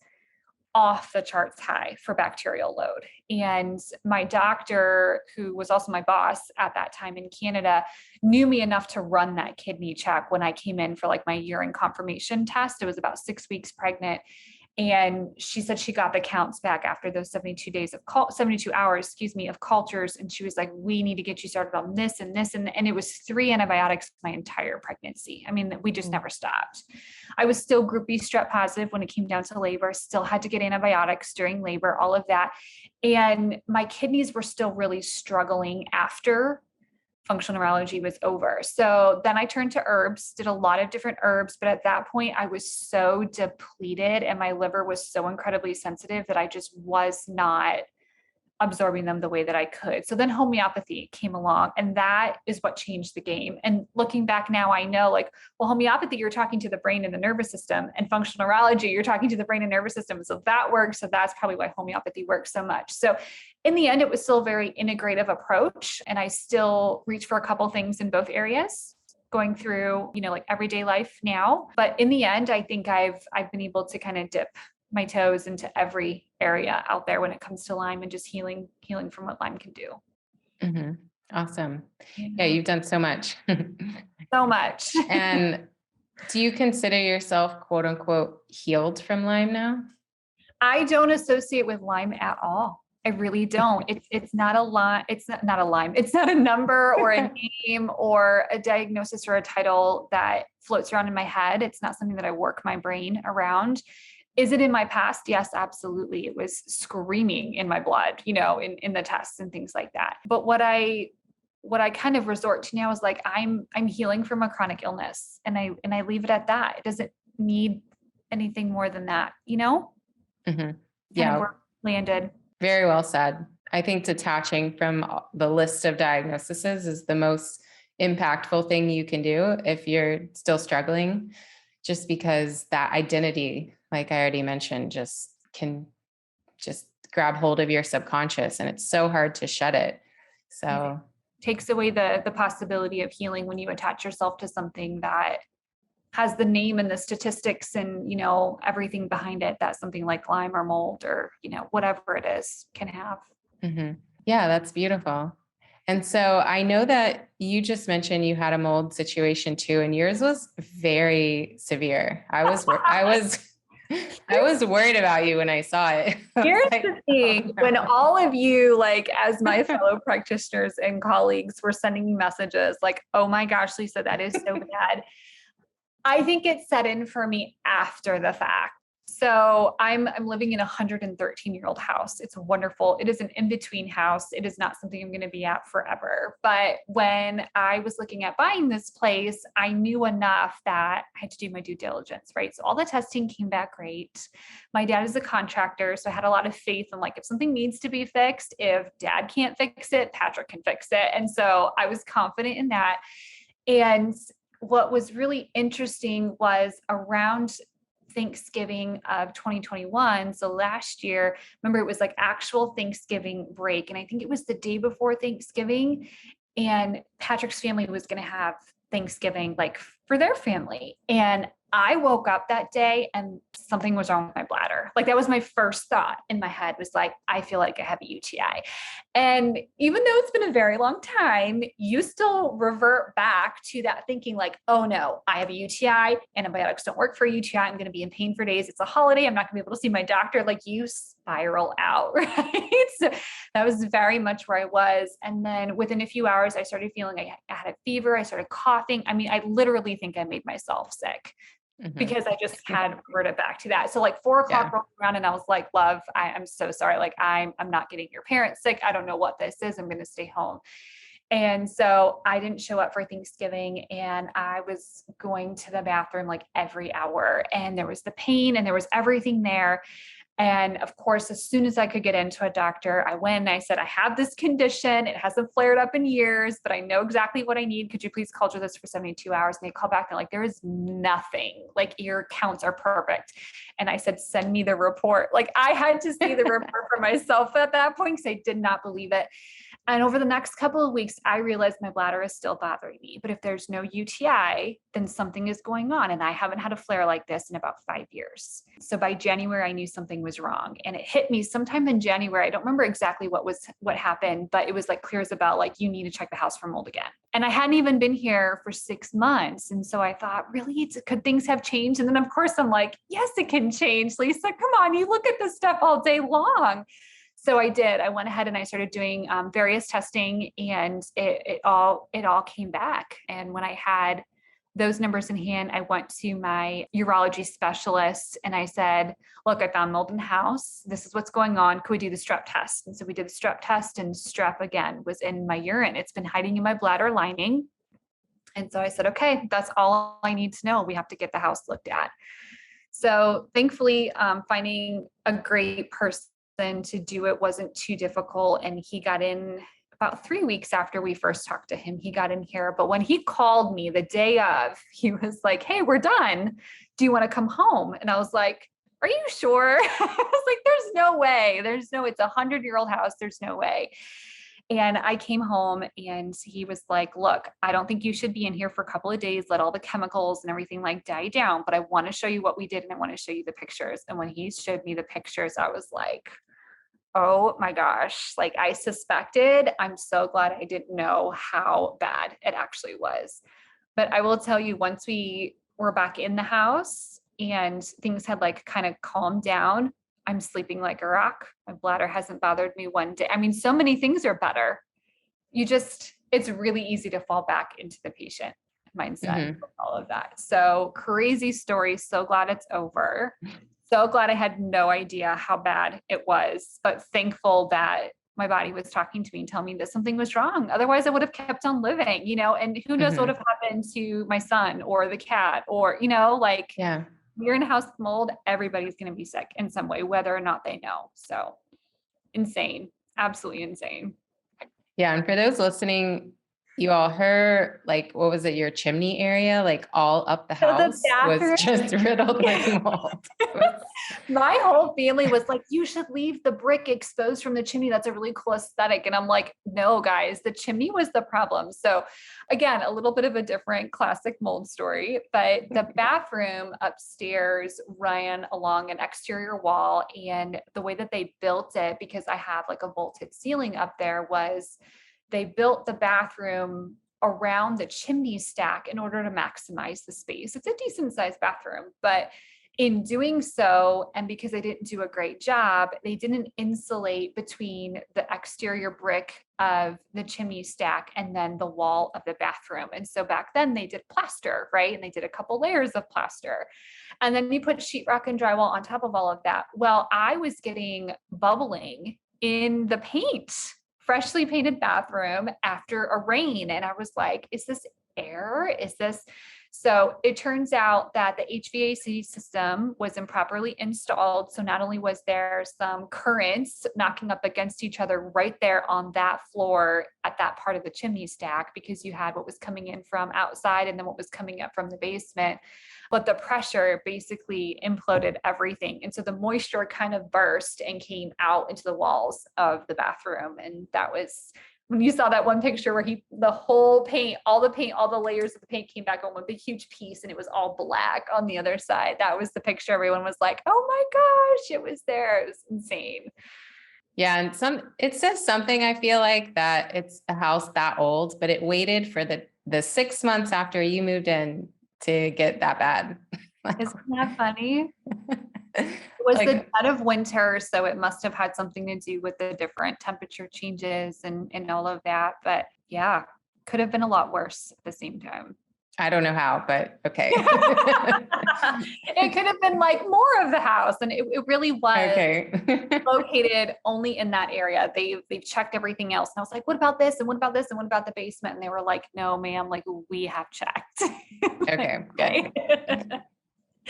off the charts high for bacterial load. And my doctor, who was also my boss at that time in Canada, knew me enough to run that kidney check when I came in for like my urine confirmation test. It was about 6 weeks pregnant. And she said she got the counts back after those 72 hours, of cultures. And she was like, we need to get you started on this and this. And it was 3 antibiotics my entire pregnancy. I mean, we just never stopped. I was still group B strep positive when it came down to labor, still had to get antibiotics during labor, all of that. And my kidneys were still really struggling after functional neurology was over. So then I turned to herbs, did a lot of different herbs, but at that point I was so depleted and my liver was so incredibly sensitive that I just was not absorbing them the way that I could. So then homeopathy came along, and that is what changed the game. And looking back now, I know like, well, homeopathy, you're talking to the brain and the nervous system, and functional neurology, you're talking to the brain and nervous system. So that works. So that's probably why homeopathy works so much. So in the end, it was still a very integrative approach. And I still reach for a couple things in both areas going through, like everyday life now. But in the end, I think I've been able to kind of dip my toes into every area out there when it comes to Lyme and just healing from what Lyme can do. Mm-hmm. Awesome. Yeah, you've done so much. So much. And do you consider yourself quote unquote healed from Lyme now? I don't associate with Lyme at all. I really don't. It's not a Lyme. It's not a Lyme. It's not a number or a name or a diagnosis or a title that floats around in my head. It's not something that I work my brain around. Is it in my past? Yes, absolutely. It was screaming in my blood, in the tests and things like that. But what I kind of resort to now is like, I'm healing from a chronic illness, and I leave it at that. It doesn't need anything more than that, Mm-hmm. Yeah. Where landed. Very well said. I think detaching from the list of diagnoses is the most impactful thing you can do if you're still struggling, just because that identity, like I already mentioned, just can just grab hold of your subconscious, and it's so hard to shed it. So it takes away the possibility of healing when you attach yourself to something that has the name and the statistics and, everything behind it that something like Lyme or mold or, whatever it is can have. Mm-hmm. Yeah, that's beautiful. And so I know that you just mentioned you had a mold situation too, and yours was very severe. I was worried about you when I saw it. Here's the thing, when all of you, like, as my fellow practitioners and colleagues were sending me messages like, oh my gosh, Lisa, that is so bad. I think it set in for me after the fact. So I'm living in a 113-year-old house. It's wonderful. It is an in-between house. It is not something I'm going to be at forever. But when I was looking at buying this place, I knew enough that I had to do my due diligence, right? So all the testing came back great. My dad is a contractor, so I had a lot of faith in like, if something needs to be fixed, if dad can't fix it, Patrick can fix it. And so I was confident in that. And what was really interesting was around Thanksgiving of 2021. So last year, remember, it was like actual Thanksgiving break. And I think it was the day before Thanksgiving. And Patrick's family was going to have Thanksgiving like for their family. And I woke up that day and something was wrong with my bladder. Like that was my first thought in my head, was like, I feel like I have a UTI. And even though it's been a very long time, you still revert back to that thinking like, oh no, I have a UTI, antibiotics don't work for a UTI. I'm going to be in pain for days. It's a holiday. I'm not going to be able to see my doctor. Like you spiral out, right? So that was very much where I was. And then within a few hours, I started feeling I had a fever. I started coughing. I mean, I literally think I made myself sick. Mm-hmm. Because I just had reverted back to that. So like 4 o'clock rolled around and I was like, love, I'm so sorry. Like I'm not getting your parents sick. I don't know what this is. I'm going to stay home. And so I didn't show up for Thanksgiving, and I was going to the bathroom like every hour, and there was the pain and there was everything there. And of course, as soon as I could get into a doctor, I went and I said, I have this condition. It hasn't flared up in years, but I know exactly what I need. Could you please culture this for 72 hours? And they call back and like, there is nothing, like your counts are perfect. And I said, send me the report. Like I had to see the report for myself at that point because I did not believe it. And over the next couple of weeks, I realized my bladder is still bothering me. But if there's no UTI, then something is going on. And I haven't had a flare like this in about 5 years. So by January, I knew something was wrong. And it hit me sometime in January. I don't remember exactly what happened, but it was like clear as a bell, like you need to check the house for mold again. And I hadn't even been here for 6 months. And so I thought, really, could things have changed? And then of course I'm like, yes, it can change, Lisa. Come on, you look at this stuff all day long. So I did. I went ahead and I started doing various testing, and it all came back. And when I had those numbers in hand, I went to my urology specialist and I said, look, I found mold in the house. This is what's going on. Could we do the strep test? And so we did the strep test, and strep again was in my urine. It's been hiding in my bladder lining. And so I said, okay, that's all I need to know. We have to get the house looked at. So thankfully, finding a great person and to do it wasn't too difficult. And he got in about 3 weeks after we first talked to him. He got in here. But when he called me the day of, he was like, "Hey, we're done. Do you want to come home?" And I was like, "Are you sure?" I was like, "There's no way. It's a 100-year-old house. There's no way." And I came home and he was like, "Look, I don't think you should be in here for a couple of days. Let all the chemicals and everything like die down. But I want to show you what we did and I want to show you the pictures." And when he showed me the pictures, I was like, oh my gosh, like I suspected. I'm so glad I didn't know how bad it actually was. But I will tell you, once we were back in the house and things had like kind of calmed down, I'm sleeping like a rock. My bladder hasn't bothered me one day. I mean, so many things are better. It's really easy to fall back into the patient mindset, with all of that. So crazy story. So glad it's over. So glad I had no idea how bad it was, but thankful that my body was talking to me and telling me that something was wrong. Otherwise I would have kept on living, and who knows what would have happened to my son or the cat or, like you're in a house with mold, everybody's going to be sick in some way, whether or not they know. So insane, absolutely insane. Yeah. And for those listening, you all heard, like, what was it? Your chimney area, like all up the house was just riddled with mold. My whole family was like, "You should leave the brick exposed from the chimney. That's a really cool aesthetic." And I'm like, "No, guys, the chimney was the problem." So again, a little bit of a different classic mold story, but the bathroom upstairs ran along an exterior wall. And the way that they built it, because I have like a vaulted ceiling up there, was they built the bathroom around the chimney stack in order to maximize the space. It's a decent sized bathroom, but in doing so, and because they didn't do a great job, they didn't insulate between the exterior brick of the chimney stack and then the wall of the bathroom. And so back then they did plaster, right? And they did a couple layers of plaster. And then you put sheetrock and drywall on top of all of that. Well, I was getting bubbling in the paint, freshly painted bathroom after a rain. And I was like, is this air? So it turns out that the HVAC system was improperly installed. So not only was there some currents knocking up against each other right there on that floor at that part of the chimney stack, because you had what was coming in from outside and then what was coming up from the basement, but the pressure basically imploded everything. And so the moisture kind of burst and came out into the walls of the bathroom. And that was when you saw that one picture where the whole paint, all the layers of the paint came back on one big huge piece and it was all black on the other side. That was the picture. Everyone was like, "Oh my gosh, it was there." It was insane. Yeah. And it says something, I feel like, that it's a house that old, but it waited for the 6 months after you moved in to get that bad. Isn't that funny? It was the dead of winter, so it must have had something to do with the different temperature changes and all of that. But yeah, could have been a lot worse at the same time. I don't know how, but okay. It could have been like more of the house, and it really was located only in that area. They've checked everything else, and I was like, "What about this? And what about this? And what about the basement?" And they were like, "No, ma'am, like we have checked." Okay. Good.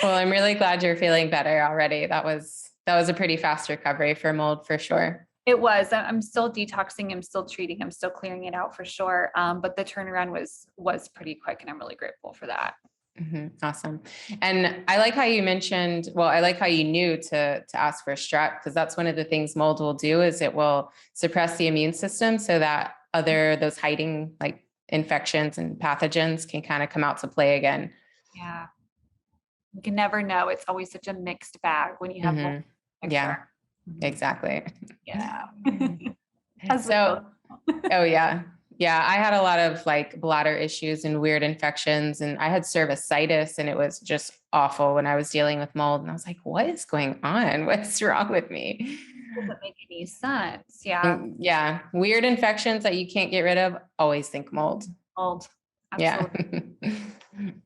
Well, I'm really glad you're feeling better already. That was a pretty fast recovery for mold for sure. It was. I'm still detoxing. I'm still treating. I'm still clearing it out for sure. But the turnaround was pretty quick, and I'm really grateful for that. Mm-hmm. Awesome. And I like how you mentioned, I like how you knew to ask for strep, because that's one of the things mold will do is it will suppress the immune system so that those hiding like infections and pathogens can kind of come out to play again. Yeah. You can never know. It's always such a mixed bag when you have mold. Yeah, exactly. Yeah. So, yeah. Yeah. I had a lot of like bladder issues and weird infections, and I had cervicitis, and it was just awful when I was dealing with mold. And I was like, what is going on? What's wrong with me? Doesn't make any sense. Yeah. Yeah. Weird infections that you can't get rid of. Always think mold. Mold. Absolutely. Yeah.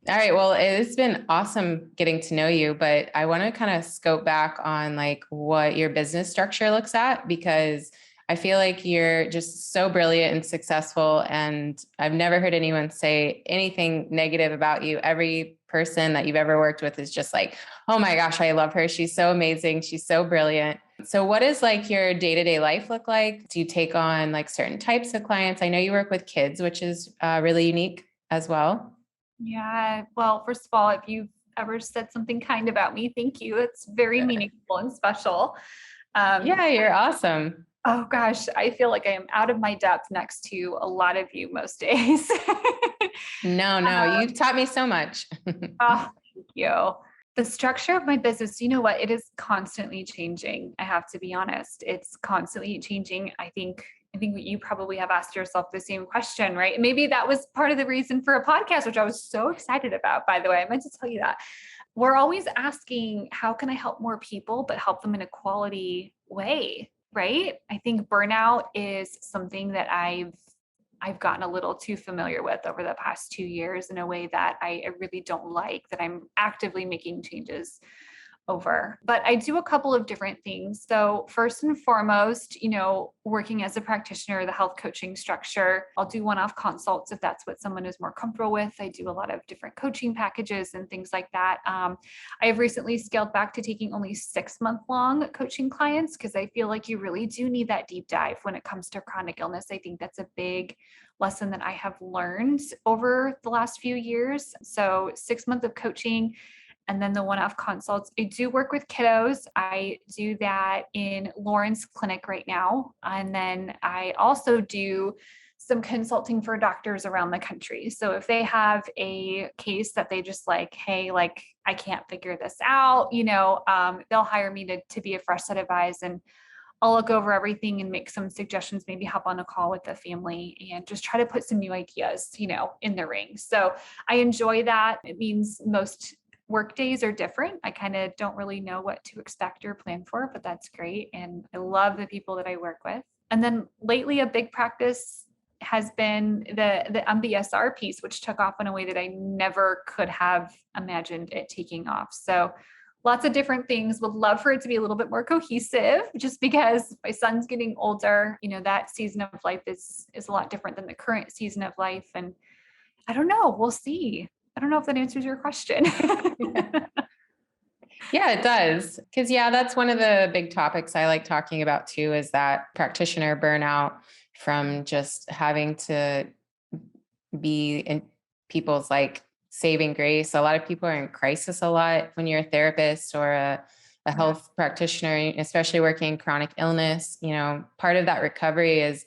All right. Well, it's been awesome getting to know you, but I want to kind of scope back on like what your business structure looks at, because I feel like you're just so brilliant and successful. And I've never heard anyone say anything negative about you. Every person that you've ever worked with is just like, oh my gosh, I love her. She's so amazing. She's so brilliant. So what does like your day-to-day life look like? Do you take on like certain types of clients? I know you work with kids, which is really unique as well. Yeah. Well, first of all, if you've ever said something kind about me, thank you. It's very meaningful and special. Yeah, you're awesome. Oh gosh, I feel like I am out of my depth next to a lot of you most days. No, you've taught me so much. Oh, thank you. The structure of my business, you know what? It is constantly changing. I have to be honest. It's constantly changing. I think you probably have asked yourself the same question, right? And maybe that was part of the reason for a podcast, which I was so excited about, by the way. I meant to tell you that. We're always asking, how can I help more people, but help them in a quality way, right? I think burnout is something that I've gotten a little too familiar with over the past 2 years in a way that I really don't like, that I'm actively making changes over. But I do a couple of different things. So first and foremost, working as a practitioner, the health coaching structure, I'll do one-off consults if that's what someone is more comfortable with. I do a lot of different coaching packages and things like that. I have recently scaled back to taking only 6-month-long coaching clients because I feel like you really do need that deep dive when it comes to chronic illness. I think that's a big lesson that I have learned over the last few years. So 6 months of coaching, and then the one-off consults. I do work with kiddos. I do that in Lauren's clinic right now. And then I also do some consulting for doctors around the country. So if they have a case that they just like, hey, like, I can't figure this out, they'll hire me to be a fresh set of eyes, and I'll look over everything and make some suggestions, maybe hop on a call with the family and just try to put some new ideas, in the ring. So I enjoy that. It means most work days are different. I kind of don't really know what to expect or plan for, but that's great. And I love the people that I work with. And then lately, a big practice has been the MBSR piece, which took off in a way that I never could have imagined it taking off. So lots of different things. Would love for it to be a little bit more cohesive, just because my son's getting older. That season of life is a lot different than the current season of life. And I don't know, we'll see. I don't know if that answers your question. Yeah, it does. Because that's one of the big topics I like talking about too, is that practitioner burnout from just having to be in people's like saving grace. A lot of people are in crisis a lot when you're a therapist or a health practitioner, especially working in chronic illness. Part of that recovery is,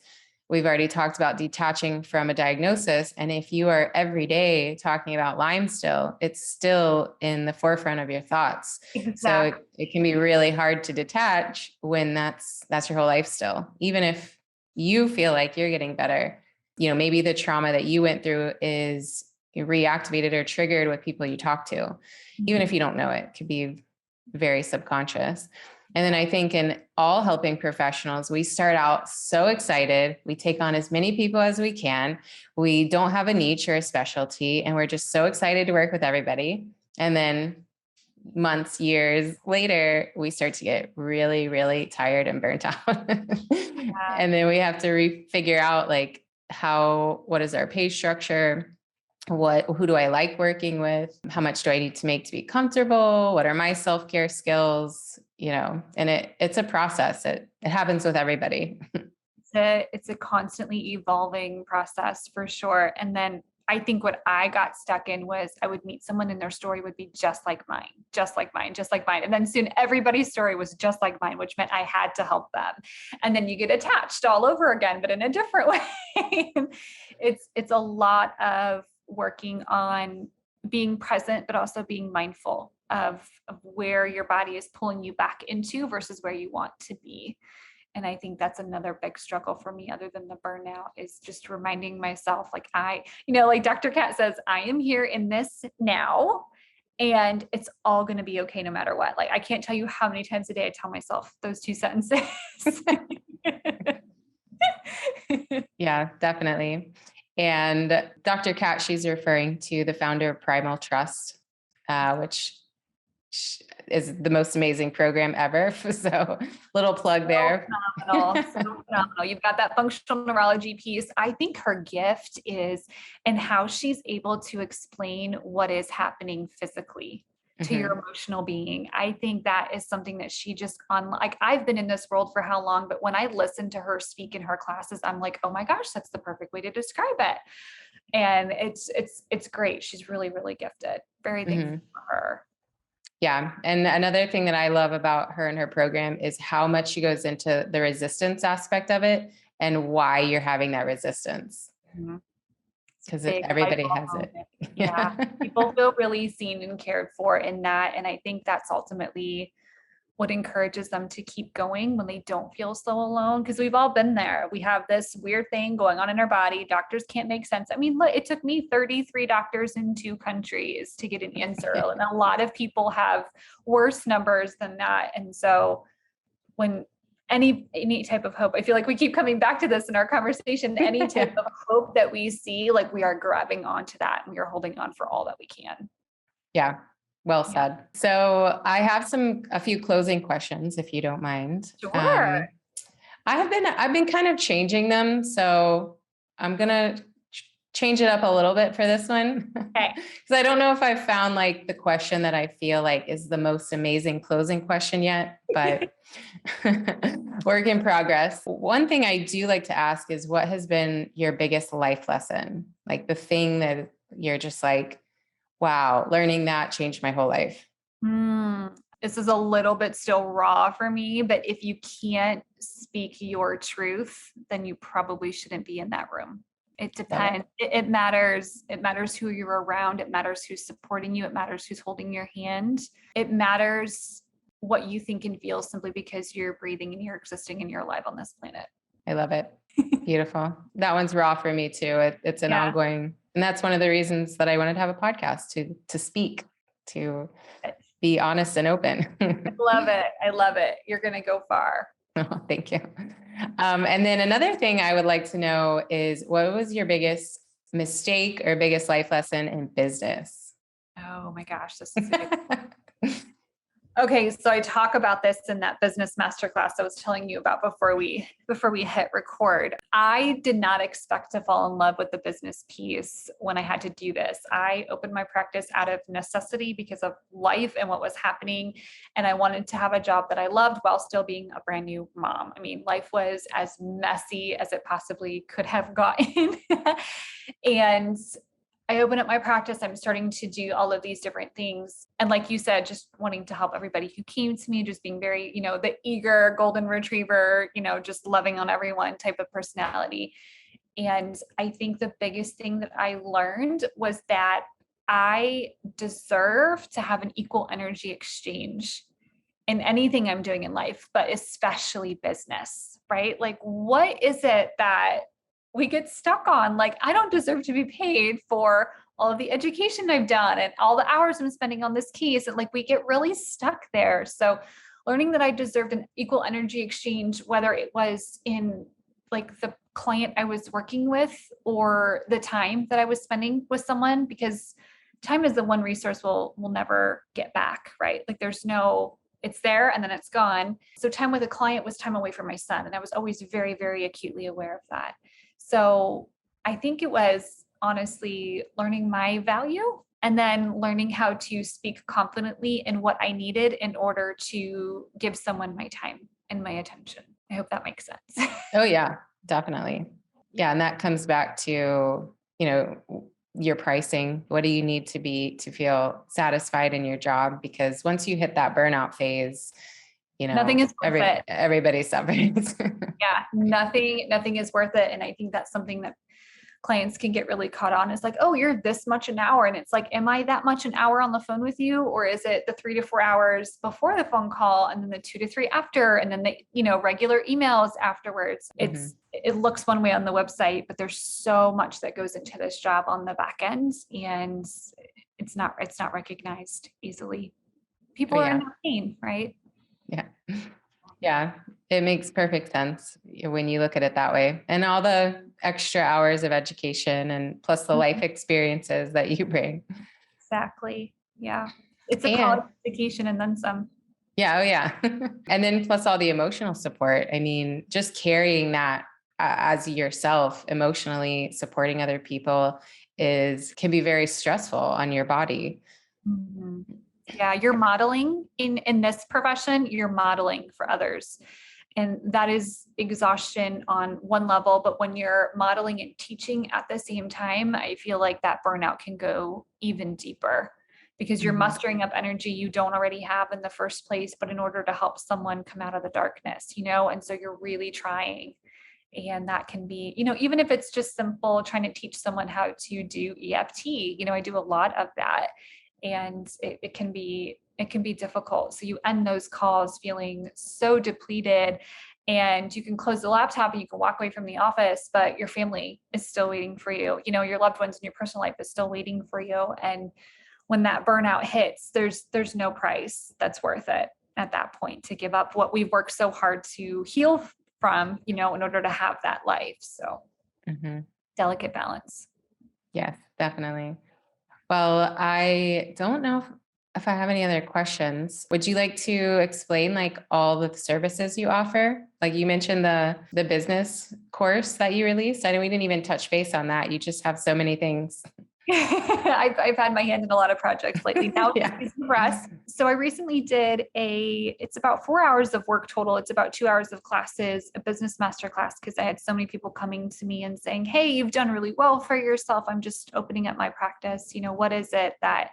we've already talked about detaching from a diagnosis. And if you are every day talking about Lyme still, it's still in the forefront of your thoughts. Exactly. So it can be really hard to detach when that's your whole life still. Even if you feel like you're getting better, maybe the trauma that you went through is reactivated or triggered with people you talk to. Even if you don't know it could be very subconscious. And then I think in all helping professionals, we start out so excited. We take on as many people as we can. We don't have a niche or a specialty, and we're just so excited to work with everybody. And then months, years later, we start to get really, really tired and burnt out. And then we have to figure out like what is our pay structure? Who do I like working with? How much do I need to make to be comfortable? What are my self-care skills? And it's a process. It happens with everybody. It's a constantly evolving process for sure. And then I think what I got stuck in was I would meet someone and their story would be just like mine, just like mine, just like mine. And then soon everybody's story was just like mine, which meant I had to help them. And then you get attached all over again, but in a different way. It's a lot of working on being present, but also being mindful of where your body is pulling you back into versus where you want to be. And I think that's another big struggle for me, other than the burnout, is just reminding myself, like like Dr. Kat says, I am here in this now, and it's all going to be okay no matter what. Like, I can't tell you how many times a day I tell myself those two sentences. Yeah, definitely. And Dr. Kat, she's referring to the founder of Primal Trust, which is the most amazing program ever. So little plug there. Phenomenal. So phenomenal. You've got that functional neurology piece. I think her gift is in how she's able to explain what is happening physically to your emotional being. I think that is something that she just like, I've been in this world for how long, but when I listen to her speak in her classes, I'm like, oh my gosh, that's the perfect way to describe it. And it's great. She's really, really gifted. Very thankful for her. Yeah. And another thing that I love about her and her program is how much she goes into the resistance aspect of it and why you're having that resistance. Because everybody has it. Yeah. People feel really seen and cared for in that. And I think that's ultimately what encourages them to keep going when they don't feel so alone. Because we've all been there. We have this weird thing going on in our body. Doctors can't make sense. I mean, look, it took me 33 doctors in 2 countries to get an answer. And a lot of people have worse numbers than that. And so when any type of hope, I feel like we keep coming back to this in our conversation, any type of hope that we see, like we are grabbing onto that and we are holding on for all that we can. Yeah. Well said. So I have a few closing questions, if you don't mind. Sure. I've been kind of changing them. So I'm going to change it up a little bit for this one. Okay. Because I don't know if I've found like the question that I feel like is the most amazing closing question yet, but work in progress. One thing I do like to ask is, what has been your biggest life lesson? Like the thing that you're just like, wow, learning that changed my whole life. This is a little bit still raw for me, but if you can't speak your truth, then you probably shouldn't be in that room. It depends. It matters. It matters who you're around. It matters who's supporting you. It matters who's holding your hand. It matters what you think and feel simply because you're breathing and you're existing and you're alive on this planet. I love it. Beautiful. That one's raw for me too. It's an ongoing, and that's one of the reasons that I wanted to have a podcast to speak, to be honest and open. I love it. I love it. You're going to go far. Oh, thank you. And then another thing I would like to know is, what was your biggest mistake or biggest life lesson in business? Oh my gosh, this is a good Okay, so I talk about this in that business masterclass I was telling you about before we hit record. I did not expect to fall in love with the business piece when I had to do this. I opened my practice out of necessity because of life and what was happening, and I wanted to have a job that I loved while still being a brand new mom. I mean, life was as messy as it possibly could have gotten. And I open up my practice. I'm starting to do all of these different things. And like you said, just wanting to help everybody who came to me, just being very, the eager golden retriever, just loving on everyone type of personality. And I think the biggest thing that I learned was that I deserve to have an equal energy exchange in anything I'm doing in life, but especially business, right? Like, what is it that we get stuck on? Like, I don't deserve to be paid for all of the education I've done and all the hours I'm spending on this case. And like, we get really stuck there. So learning that I deserved an equal energy exchange, whether it was in like the client I was working with or the time that I was spending with someone, because time is the one resource we'll never get back, right? Like it's there and then it's gone. So time with a client was time away from my son. And I was always very, very acutely aware of that. So I think it was honestly learning my value and then learning how to speak confidently in what I needed in order to give someone my time and my attention. I hope that makes sense. Oh yeah, definitely. Yeah. And that comes back to, your pricing. What do you need to feel satisfied in your job? Because once you hit that burnout phase, nothing is worth it. Everybody suffers. Yeah, nothing is worth it. And I think that's something that clients can get really caught on. Is like, oh, you're this much an hour. And it's like, am I that much an hour on the phone with you? Or is it the 3 to 4 hours before the phone call and then the 2 to 3 after, and then the, regular emails afterwards? It looks one way on the website, but there's so much that goes into this job on the back end, and it's not recognized easily. People are in pain, right? Yeah. Yeah. It makes perfect sense when you look at it that way, and all the extra hours of education and plus the life experiences that you bring. Exactly. Yeah. It's a And qualification and then some. yeah, oh yeah. And then plus all the emotional support. I mean, just carrying that as yourself, emotionally supporting other people can be very stressful on your body. Mhm. Yeah, you're modeling in this profession, you're modeling for others. And that is exhaustion on one level. But when you're modeling and teaching at the same time, I feel like that burnout can go even deeper because you're mustering up energy you don't already have in the first place, but in order to help someone come out of the darkness, and so you're really trying. And that can be, even if it's just simple, trying to teach someone how to do EFT, I do a lot of that. And it can be difficult. So you end those calls feeling so depleted, and you can close the laptop and you can walk away from the office, but your family is still waiting for you. Your loved ones in your personal life is still waiting for you. And when that burnout hits, there's no price that's worth it at that point to give up what we've worked so hard to heal from, in order to have that life. So delicate balance. Yes, definitely. Well, I don't know if I have any other questions. Would you like to explain like all the services you offer? Like you mentioned the business course that you released. I know we didn't even touch base on that. You just have so many things. I've had my hand in a lot of projects lately. Now Yeah. it's rest. So I recently did it's about 4 hours of work total. It's about 2 hours of classes, a business master class, because I had so many people coming to me and saying, hey, you've done really well for yourself. I'm just opening up my practice. What is it that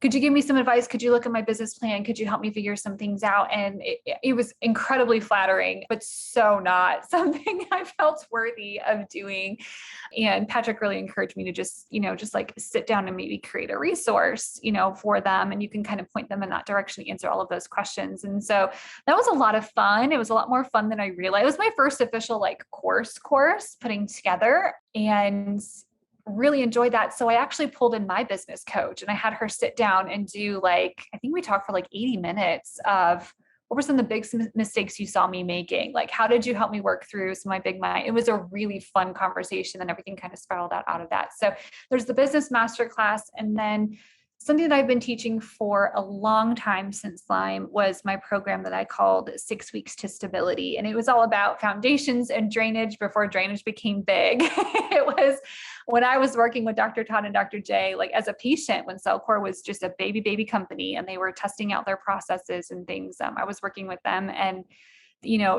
could you give me some advice? Could you look at my business plan? Could you help me figure some things out? And it was incredibly flattering, but so not something I felt worthy of doing. And Patrick really encouraged me to just like sit down and maybe create a resource, for them. And you can kind of point them in that direction, answer all of those questions. And so that was a lot of fun. It was a lot more fun than I realized. It was my first official like course putting together, and really enjoyed that. So I actually pulled in my business coach and I had her sit down and do I think we talked for like 80 minutes of what were some of the big mistakes you saw me making? Like, how did you help me work through some of my big mind? It was a really fun conversation and everything kind of spiraled out of that. So there's the business masterclass. And then something that I've been teaching for a long time since Lyme was my program that I called 6 Weeks to Stability. And it was all about foundations and drainage before drainage became big. It was when I was working with Dr. Todd and Dr. J, like as a patient, when Cellcore was just a baby company and they were testing out their processes and things, I was working with them. And,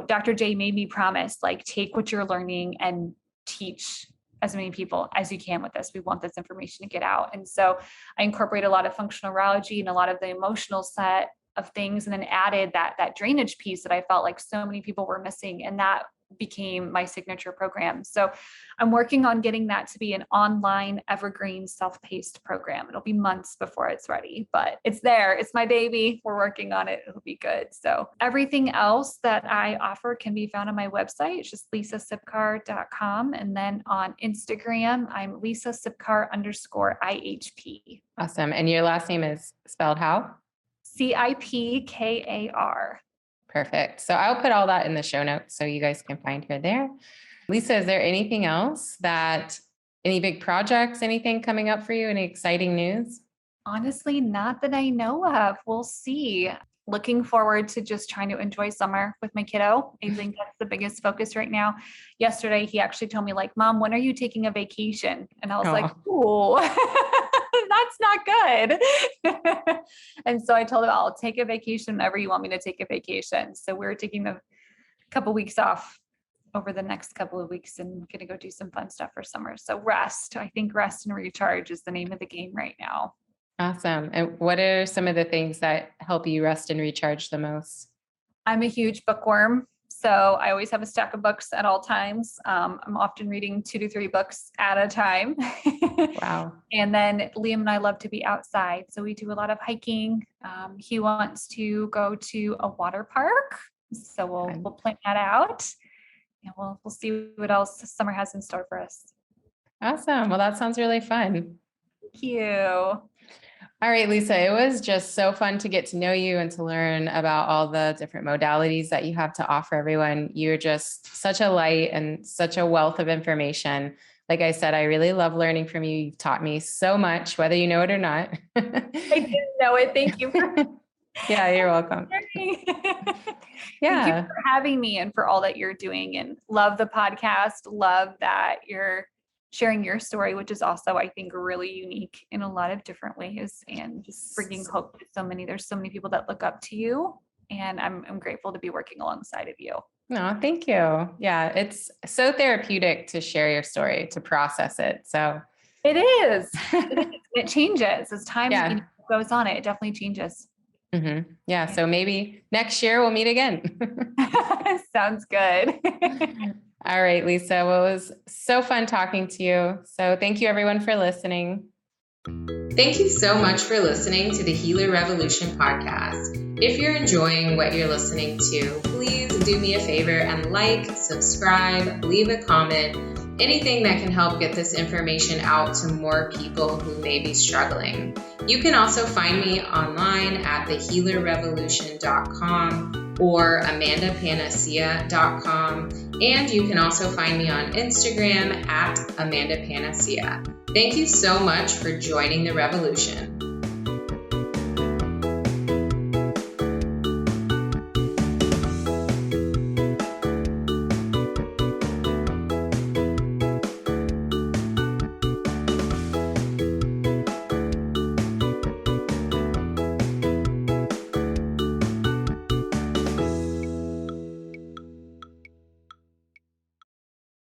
Dr. J made me promise, like, take what you're learning and teach as many people as you can with this. We want this information to get out. And so I incorporate a lot of functional neurology and a lot of the emotional set of things, and then added that drainage piece that I felt like so many people were missing. And that became my signature program. So I'm working on getting that to be an online, evergreen, self-paced program. It'll be months before it's ready, but it's there. It's my baby. We're working on it. It'll be good. So everything else that I offer can be found on my website. It's just lisacipkar.com. And then on Instagram, I'm Lisa Cipkar _IHP. Awesome. And your last name is spelled how? Cipkar. Perfect. So I'll put all that in the show notes so you guys can find her there. Lisa, is there anything else any big projects, anything coming up for you? Any exciting news? Honestly, not that I know of. We'll see. Looking forward to just trying to enjoy summer with my kiddo. I think that's the biggest focus right now. Yesterday, he actually told me like, Mom, when are you taking a vacation? And I was like, oh, that's not good. And so I told him, I'll take a vacation whenever you want me to take a vacation. So we're taking a couple weeks off over the next couple of weeks and going to go do some fun stuff for summer. So I think rest and recharge is the name of the game right now. Awesome. And what are some of the things that help you rest and recharge the most? I'm a huge bookworm. So I always have a stack of books at all times. I'm often reading 2 to 3 books at a time. Wow. And then Liam and I love to be outside. So we do a lot of hiking. He wants to go to a water park. So we'll plan that out. And we'll see what else summer has in store for us. Awesome. Well, that sounds really fun. Thank you. All right, Lisa, it was just so fun to get to know you and to learn about all the different modalities that you have to offer everyone. You're just such a light and such a wealth of information. Like I said, I really love learning from you. You've taught me so much, whether you know it or not. I didn't know it. Thank you for Yeah, you're welcome. Thank you for having me and for all that you're doing, and love the podcast. Love that you're sharing your story, which is also, I think, really unique in a lot of different ways, and just bringing hope to so many. There's so many people that look up to you, and I'm grateful to be working alongside of you. No, thank you. Yeah, it's so therapeutic to share your story, to process it. So it is. It changes as time goes on. It definitely changes. Mm-hmm. Yeah. So maybe next year we'll meet again. Sounds good. All right, Lisa. Well, it was so fun talking to you. So thank you everyone for listening. Thank you so much for listening to the Healer Revolution podcast. If you're enjoying what you're listening to, please do me a favor and like, subscribe, leave a comment, anything that can help get this information out to more people who may be struggling. You can also find me online at thehealerrevolution.com or amandapanacea.com, and you can also find me on Instagram at amandapanacea. Thank you so much for joining the revolution.